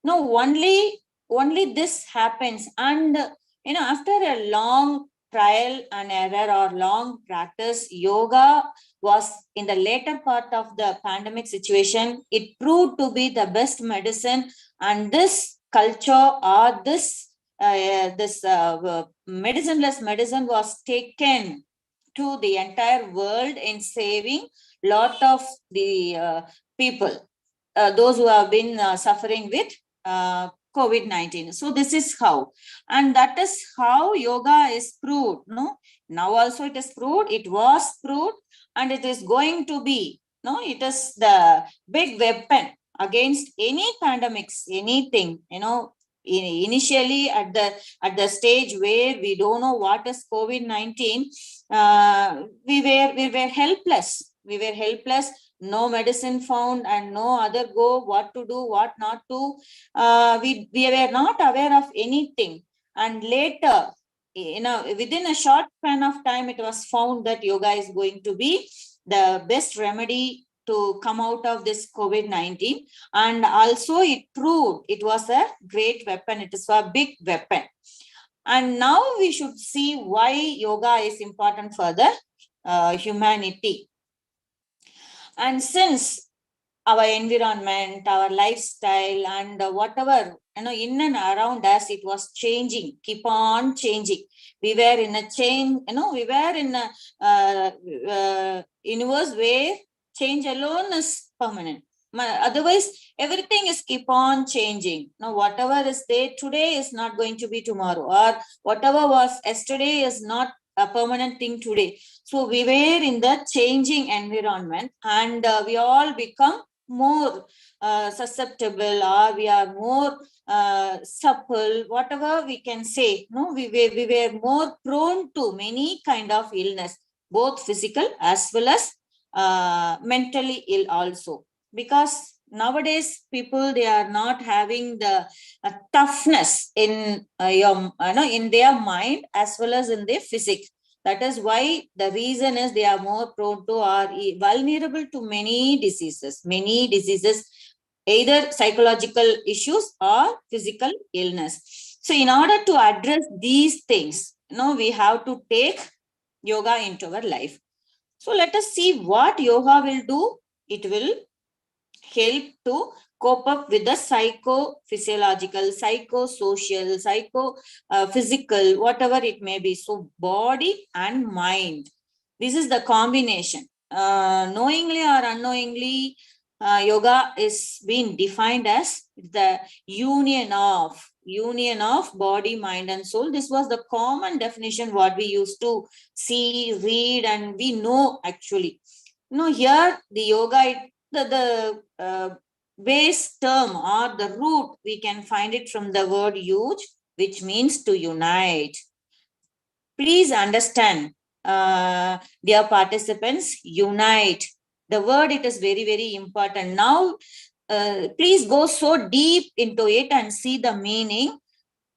No, only this happens. And, after a long trial and error or long practice, yoga was in the later part of the pandemic situation, it proved to be the best medicine. And this culture or this medicineless medicine was taken to the entire world in saving lot of the people, those who have been suffering with COVID-19. So this is how, and that is how yoga is proved. No, now also it is proved, it was proved, and it is going to be. No, it is the big weapon against any pandemics, anything. Initially at the stage where we don't know what is COVID-19, we were helpless. We were helpless. No medicine found and no other go, what to do, what not to. We were not aware of anything. And later, within a short span of time, it was found that yoga is going to be the best remedy to come out of this COVID-19. And also it proved it was a great weapon. It is a big weapon. And now we should see why yoga is important for the humanity. And since our environment, our lifestyle, and whatever, in and around us, it was changing, keep on changing. We were in a change, we were in a universe where change alone is permanent. Otherwise, everything is keep on changing. Now, whatever is there today is not going to be tomorrow, or whatever was yesterday is not a permanent thing today. So we were in the changing environment, and we all become more susceptible, or we are more supple, whatever we can say. No, we were more prone to many kind of illness, both physical as well as mentally ill also. Because nowadays people, they are not having the toughness in in their mind as well as in their physics. That is why the reason is they are more prone to or vulnerable to many diseases, either psychological issues or physical illness. So in order to address these things, we have to take yoga into our life. So let us see what yoga will do. It will help to cope up with the psychophysiological, psychosocial, psychophysical, whatever it may be. So body and mind, this is the combination. Knowingly or unknowingly, yoga is being defined as the union of body, mind, and soul. This was the common definition what we used to see, read, and we know actually. Here the yoga, the base term or the root, we can find it from the word yuj, which means to unite. Please understand, dear participants, unite. The word, it is very, very important. Now, please go so deep into it and see the meaning.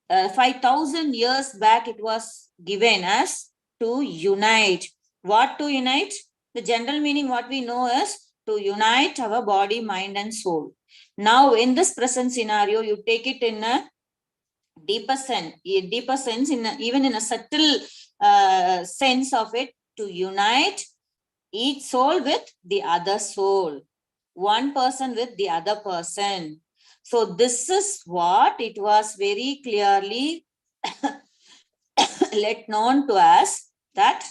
5,000 years back, it was given as to unite. What to unite? The general meaning what we know is to unite our body, mind, and soul. Now, in this present scenario, you take it in a deeper sense, even in a subtle sense of it, to unite each soul with the other soul, one person with the other person. So this is what it was very clearly let known to us, that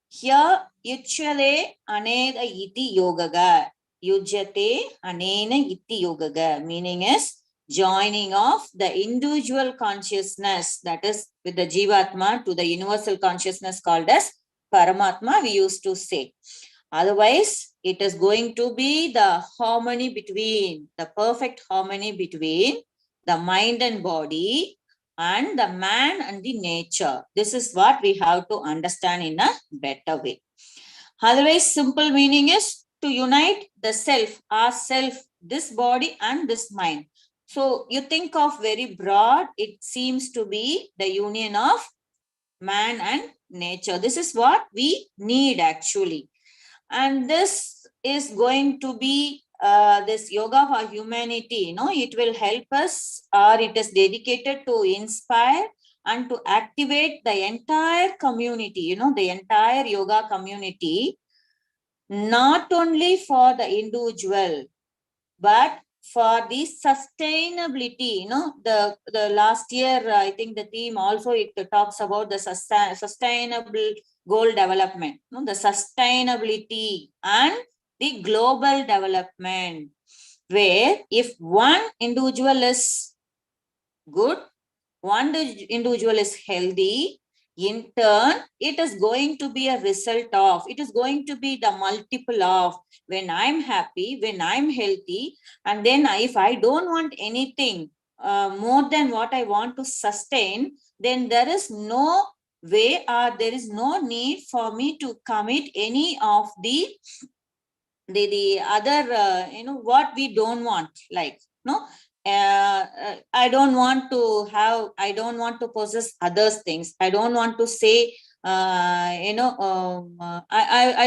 here Yhci aneda iti yogaga, yujate anena iti yogaga, meaning is joining of the individual consciousness, that is with the Jivatma, to the universal consciousness called as Paramatma, we used to say. Otherwise, it is going to be the harmony between, the perfect harmony between the mind and body and the man and the nature. This is what we have to understand in a better way. Otherwise, simple meaning is to unite the self, ourself, this body and this mind. So you think of very broad, it seems to be the union of man and nature. This is what we need actually. And this is going to be this yoga for humanity. It will help us, or it is dedicated to inspire and to activate the entire community, the entire yoga community, not only for the individual, but for the sustainability. The last year, I think the theme also, it talks about the sustainable goal development, the sustainability and the global development, where if one individual is good, one individual is healthy, in turn, it is going to be a result of, it is going to be the multiple of, when I'm happy, when I'm healthy, and then if I don't want anything more than what I want to sustain, then there is no way, or there is no need for me to commit any of the other, what we don't want, like, I don't want to possess others things. I don't want to say, I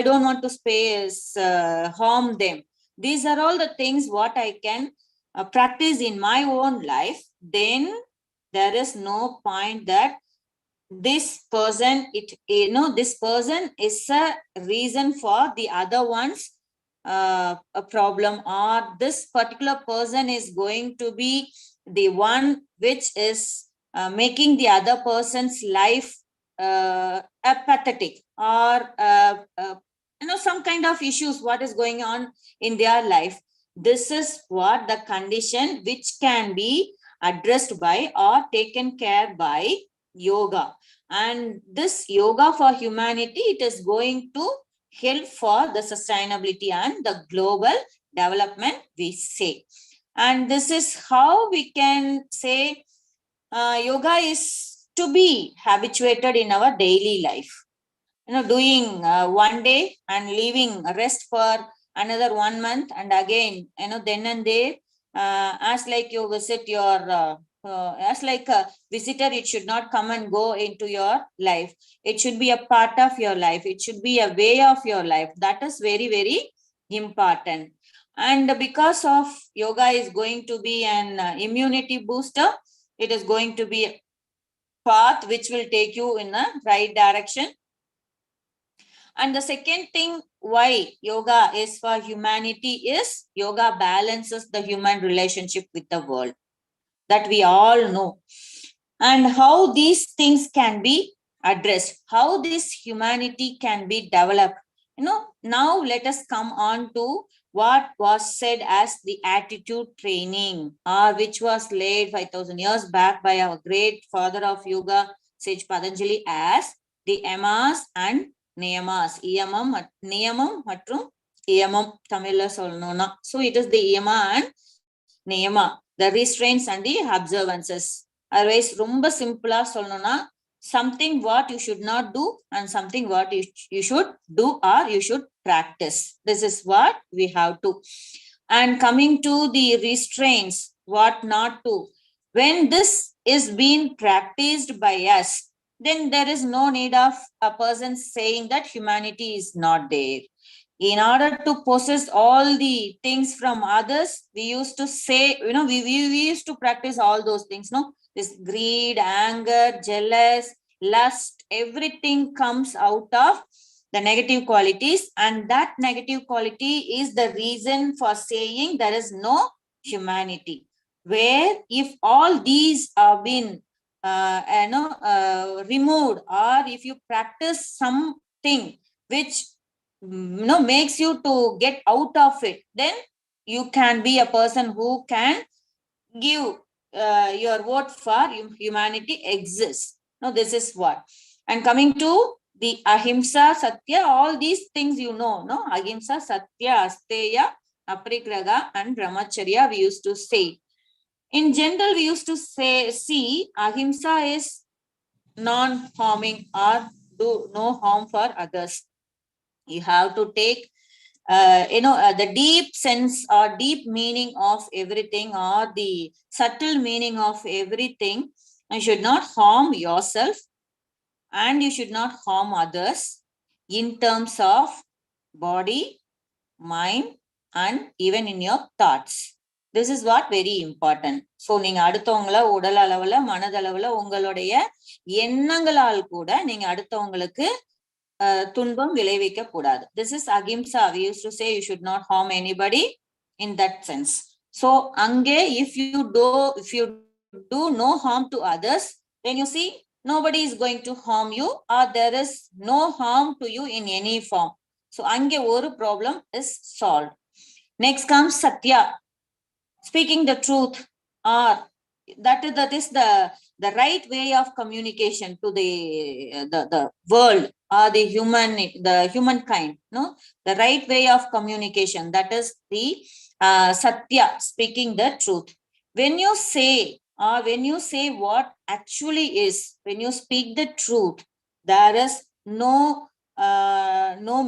don't want to space, harm them. These are all the things what I can practice in my own life. Then there is no point that this person, this person is a reason for the other one's a problem, or this particular person is going to be the one which is making the other person's life apathetic, or some kind of issues what is going on in their life. This is what the condition which can be addressed by or taken care by yoga. And this yoga for humanity, it is going to help for the sustainability and the global development, we say. And this is how we can say yoga is to be habituated in our daily life. Doing one day and leaving rest for another 1 month, and again, then and there, as like you visit your as like a visitor, it should not come and go into your life. It should be a part of your life. It should be a way of your life. That is very, very important. And because of yoga is going to be an immunity booster, it is going to be a path which will take you in the right direction. And the second thing why yoga is for humanity is yoga balances the human relationship with the world, that we all know. And how these things can be addressed, how this humanity can be developed. Now let us come on to what was said as the attitude training, or which was laid 5,000 years back by our great father of yoga, Sage Patanjali, as the yamas and niyamas. Niyamam matrum yamam Tamil solnona. So it is the yama and niyama, the restraints and the observances. Otherwise, rumba simpla solnona, something what you should not do and something what you should do or you should practice. This is what we have to. And coming to the restraints, what not to. When this is being practiced by us, then there is no need of a person saying that humanity is not there. In order to possess all the things from others, we used to say, we used to practice all those things, no? This greed, anger, jealous, lust, everything comes out of the negative qualities, and that negative quality is the reason for saying there is no humanity. Where if all these are been removed, or if you practice something which makes you to get out of it, then you can be a person who can give your vote for humanity exists. Now this is what. And coming to the ahimsa, satya, all these things no? Ahimsa, satya, asteya, aparigraha, and brahmacharya we used to say. In general, we used to see ahimsa is non-harming or do no harm for others. You have to take the deep sense or deep meaning of everything, or the subtle meaning of everything. You should not harm yourself and you should not harm others in terms of body, mind, and even in your thoughts. This is what very important. So நீங்க அடுத்தவங்கள உடல் அளவுல மனதளவுல உங்களுடைய எண்ணங்களால் கூட நீங்க அடுத்தவங்களுக்கு துன்பம் விளைவிக்க கூடாது. This is ahimsa. We used to say you should not harm anybody in that sense. So அங்கே if you do no harm to others, then you see nobody is going to harm you, or there is no harm to you in any form. So அங்கே ஒரு problem is solved. Next comes satya, speaking the truth, or that is the right way of communication to the world or the humankind, no? The right way of communication, that is the satya, speaking the truth. When you say what actually is, when you speak the truth, there is no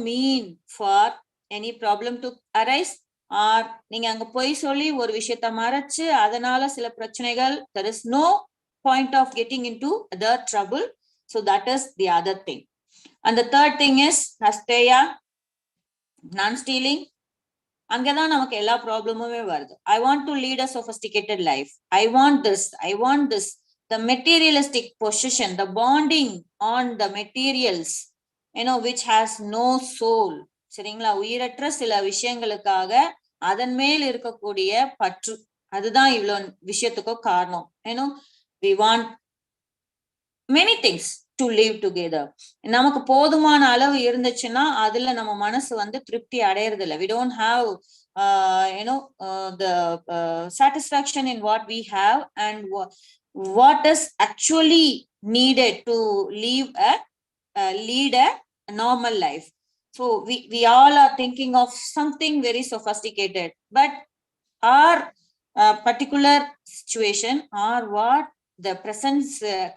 mean for any problem to arise, or நீங்க அங்க போய் சொல்லி ஒரு விஷயத்தை மறைச்சு அதனால சில பிரச்சனைகள், there is no point of getting into the trouble. So that is the other thing. And the third thing is asteya, non-stealing. அங்கதான் நமக்கு எல்லா ப்ராப்ளமுமே வருது. I want to lead a sophisticated life. I want this. The materialistic possession, the bonding on the materials, which has no soul. சரிங்களா? உயிரற்ற சில விஷயங்களுக்காக அதன் மேல் இருக்கக்கூடிய பற்று, அதுதான் இவ்வளவு விஷயத்துக்கும் காரணம். We want many things to live together. நமக்கு போதுமான அளவு இருந்துச்சுன்னா அதுல நம்ம மனசு திருப்தி அடையறது இல்லை. We don't have the satisfaction in what we have and what is actually needed to lead a normal life. So we all are thinking of something very sophisticated, but our particular situation, or what the present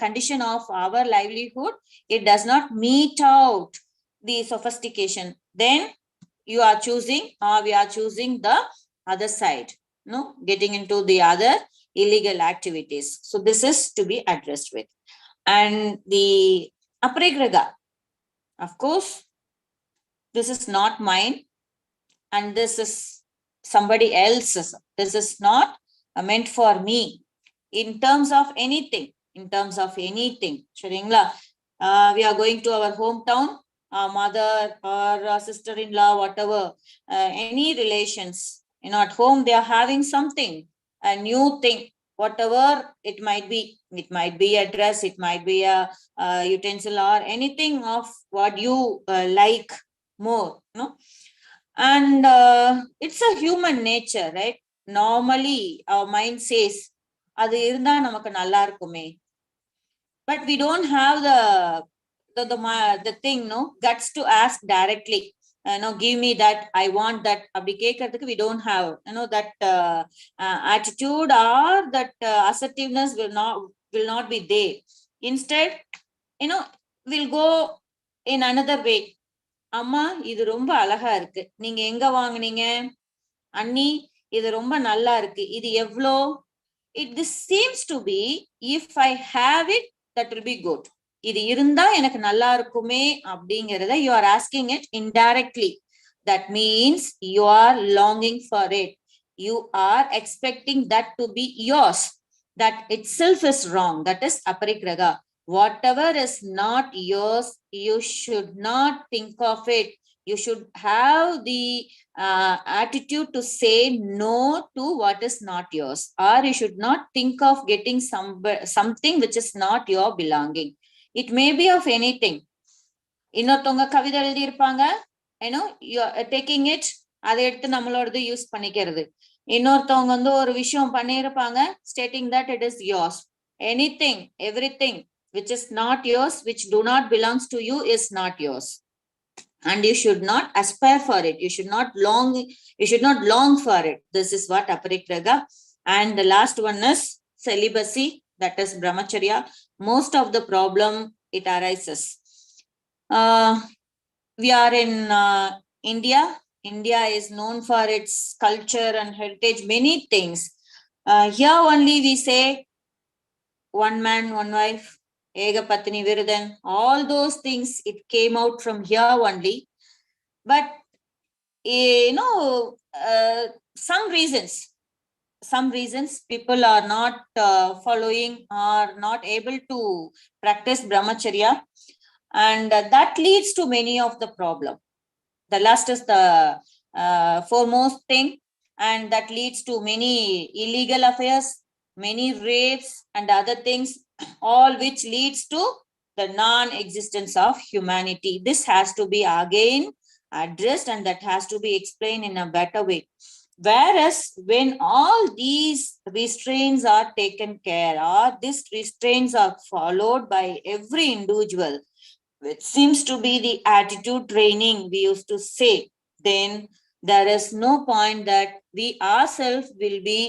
condition of our livelihood, it does not meet out the sophistication. Then you are choosing, or we are choosing the other side, getting into the other illegal activities. So this is to be addressed with. And the aparigraha, of course, this is not mine and this is somebody else's. This is not meant for me. In terms of anything, Sharingla, we are going to our hometown, our mother or our sister-in-law, whatever, any relations, at home they are having something, a new thing, whatever it might be. It might be a dress, it might be a utensil, or anything of what you like more, and it's a human nature, right? Normally our mind says அது இருந்தா நமக்கு நல்லா இருக்குமே, but we don't have the thing, guts to ask directly, give me that, I want that. அப்படி கேட்கறதுக்கு we don't have that attitude, or that assertiveness will not be there. Instead, we'll go in another way. அம்மா இது ரொம்ப அழகா இருக்கு, நீங்க எங்க வாங்குனீங்க? அண்ணி இது ரொம்ப நல்லா இருக்கு, இது எவ்வளோ? This seems to be, if I have it, that will be good. இது இருந்தா எனக்கு நல்லா இருக்குமே அப்படிங்கறத you are asking it indirectly. That means you are longing for it. You are expecting that to be yours. That itself is wrong. That is aparigraha. Whatever is not yours, you should not think of it. You should have the attitude to say no to what is not yours, or you should not think of getting something which is not your belonging. It may be of anything. இன்னொருத்தவங்க கவிதை எழுதியிருப்பாங்க, taking it, அதை எடுத்து நம்மளோடது use பண்ணிக்கிறது. இன்னொருத்தவங்க வந்து ஒரு விஷயம் பண்ணியிருப்பாங்க, stating that it is yours. Anything, everything which is not yours, which do not belongs to you, is not yours. And you should not aspire for it. You should not long for it. This is what aparigraha. And the last one is celibacy, that is brahmacharya. Most of the problem, it arises. We are in India. India is known for its culture and heritage, many things. Here only we say one man, one wife, Ega Patni Viridan, all those things, it came out from here only. But, some reasons people are not following, are not able to practice brahmacharya. And that leads to many of the problem. The last is the foremost thing, and that leads to many illegal affairs, many rapes and other things, all which leads to the non-existence of humanity. This has to be again addressed, and that has to be explained in a better way. Whereas when all these restraints are taken care of, these restraints are followed by every individual, which seems to be the attitude training we used to say, then there is no point that we ourselves will be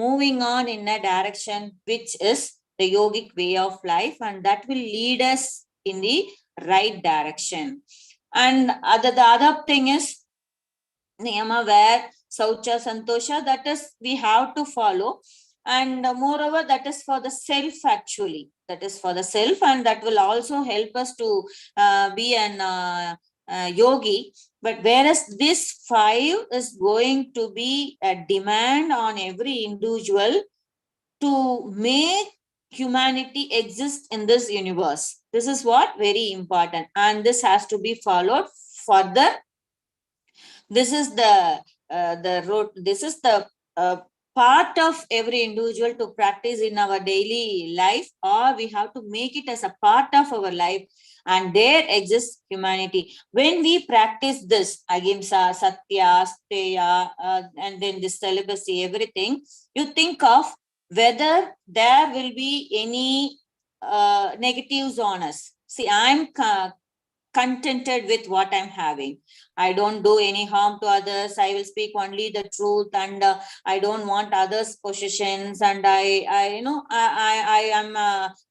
moving on in a direction which is the yogic way of life, and that will lead us in the right direction. And the other thing is niyama, where saucha santosha, that is we have to follow. And moreover, that is for the self, actually. That is for the self, and that will also help us to be an yogi. But whereas this 5 is going to be a demand on every individual to make humanity exist in this universe. This is what very important, and this has to be followed further. This is the road. This is the part of every individual to practice in our daily life, or we have to make it as a part of our life, and there exists humanity. When we practice this ahimsa, satya, steya, and then this celibacy, everything, you think of whether there will be any negatives on us. See, I'm contented with what I'm having. I don't do any harm to others. I will speak only the truth, and I don't want others' possessions. And I am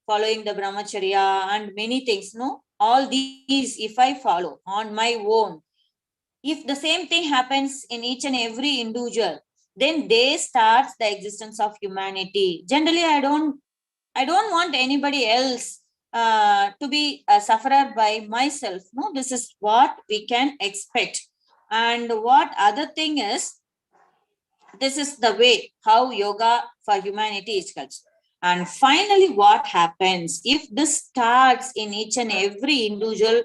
following the brahmacharya and many things. No, all these, if I follow on my own, if the same thing happens in each and every individual, then they starts the existence of humanity. Generally, I don't want anybody else to be a sufferer by myself. No, this is what we can expect. And what other thing is, this is the way how yoga for humanity is cultured. And finally, what happens if this starts in each and every individual,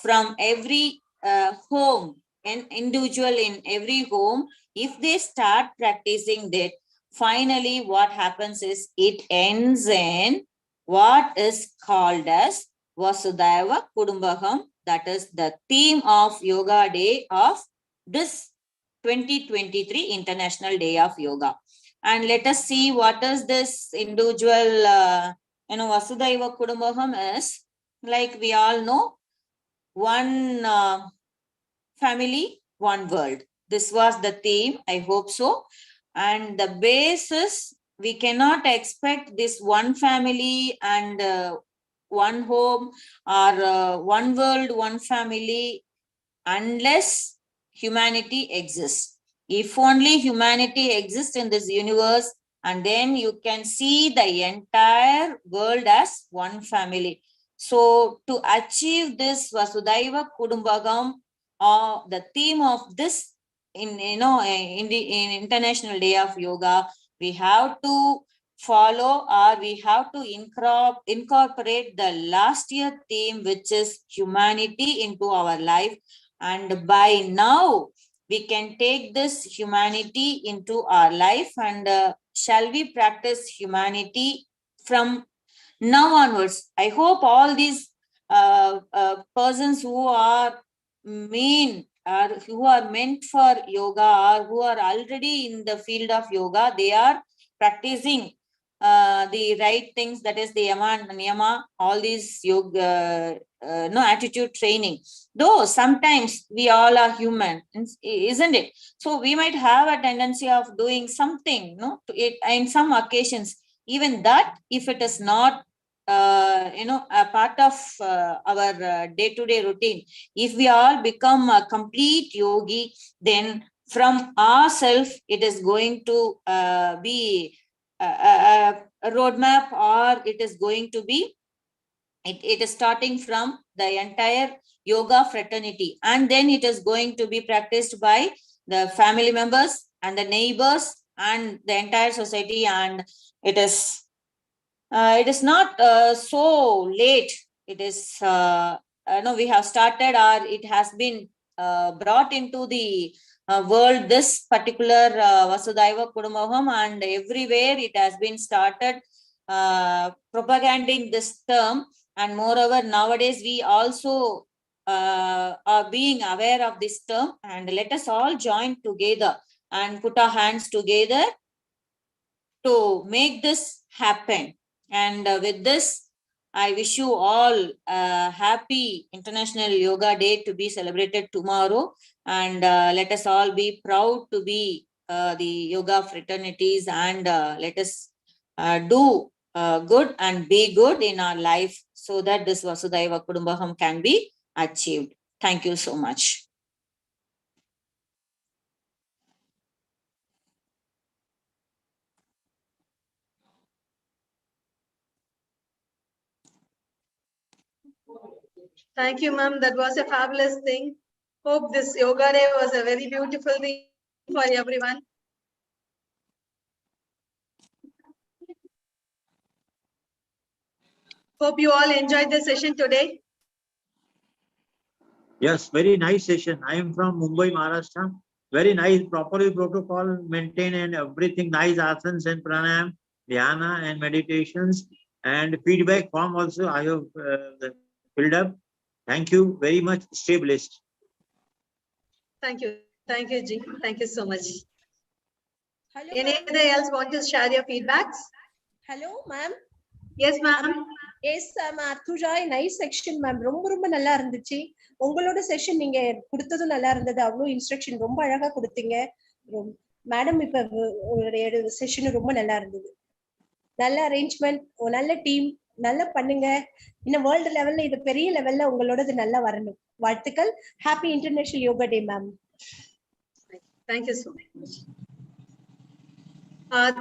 from every home, an individual in every home, if they start practicing that, finally what happens is it ends in what is called as Vasudhaiva Kudumbakam. That is the theme of Yoga Day of this 2023 International Day of Yoga. And let us see what is this individual, Vasudhaiva Kudumbakam is. Like we all know, one family, one world. This was the theme, I hope so. And the basis, we cannot expect this one family and one home, or one world, one family, unless humanity exists. If only humanity exists in this universe, and then you can see the entire world as one family. So to achieve this Vasudhaiva Kudumbakam, the theme of this in the International Day of Yoga, we have to follow, or we have to incorporate the last year theme, which is humanity, into our life. And by now we can take this humanity into our life, and shall we practice humanity from now onwards. I hope all these persons who are who are meant for yoga, or who are already in the field of yoga, they are practicing the right things, that is the yama and niyama, all these yoga attitude training. Though sometimes we all are human, isn't it? So we might have a tendency of doing something, in some occasions. Even that, if it is not a part of our day-to-day routine, if we all become a complete yogi, then from ourselves it is going to be a roadmap, or it is going to be, it is starting from the entire yoga fraternity, and then it is going to be practiced by the family members and the neighbors and the entire society. And it is not so late. It is no, we have started, or it has been brought into the world, this particular Vasudhaiva Kudumbakam, and everywhere it has been started propagating this term. And moreover, nowadays we also are being aware of this term, and let us all join together and put our hands together to make this happen. And with this, I wish you all a happy International Yoga Day to be celebrated tomorrow. And let us all be proud to be the yoga fraternities, and let us do good and be good in our life, so that this Vasudhaiva Kudumbakam can be achieved. Thank you so much. Thank you, ma'am. That was a fabulous thing. Hope this yoga day was a very beautiful thing for everyone. Hope you all enjoyed the session today. Yes, very nice session. I am from Mumbai, Maharashtra. Very nice, properly protocol maintained, and everything nice, asanas and pranayam, dhyana and meditations, and feedback form also I have filled up. Thank you very much. Stay blessed. Thank you. Thank you, Ji. Thank you so much. Hello, Anything else want to share your feedbacks? Hello, ma'am. Yes, ma'am. Yes, Arthujoy, nice section, ma'am. ரொம்ப நல்லா இருந்துச்சு. உங்களோட session நீங்க கொடுத்ததும் நல்லா இருந்தது. அவ்வளவு instruction ரொம்ப அழகா கொடுத்தீங்க. மேடம் இப்ப உங்களுடைய செஷன் ரொம்ப நல்லா இருந்தது. நல்ல அரேஞ்ச்மெண்ட், நல்ல டீம், நல்லா பண்ணுங்க. இன்னும் வேர்ல்டு லெவல்ல இது பெரிய லெவல்ல உங்களோடது நல்லா வரணும். வாழ்த்துக்கள். Happy international yoga day, ma'am. Thank you so much.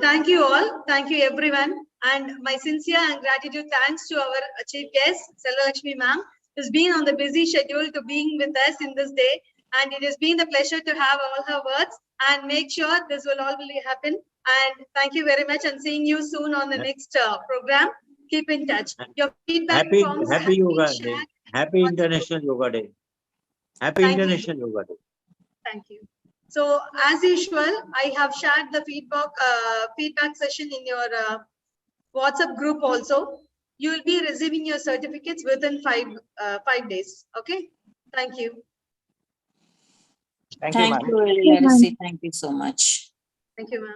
Thank you all. Thank you everyone. And my sincere and gratitude thanks to our chief guest, Selvalakshmi ma'am, who's been on the busy schedule to being with us in this day. And it has been a pleasure to have all her words, and make sure this will all really happen. And thank you very much, and seeing you soon on the next program. Keep in touch. Your feedback forms happy yoga have been day. shared. Happy International Yoga Day. Happy Thank you. International Yoga Day. Thank you. So as usual, I have shared the feedback session in your WhatsApp group also. You will be receiving your certificates within 5 days. Okay. Thank you. Thank you, Yhci. Thank you so much. Thank you, ma'am.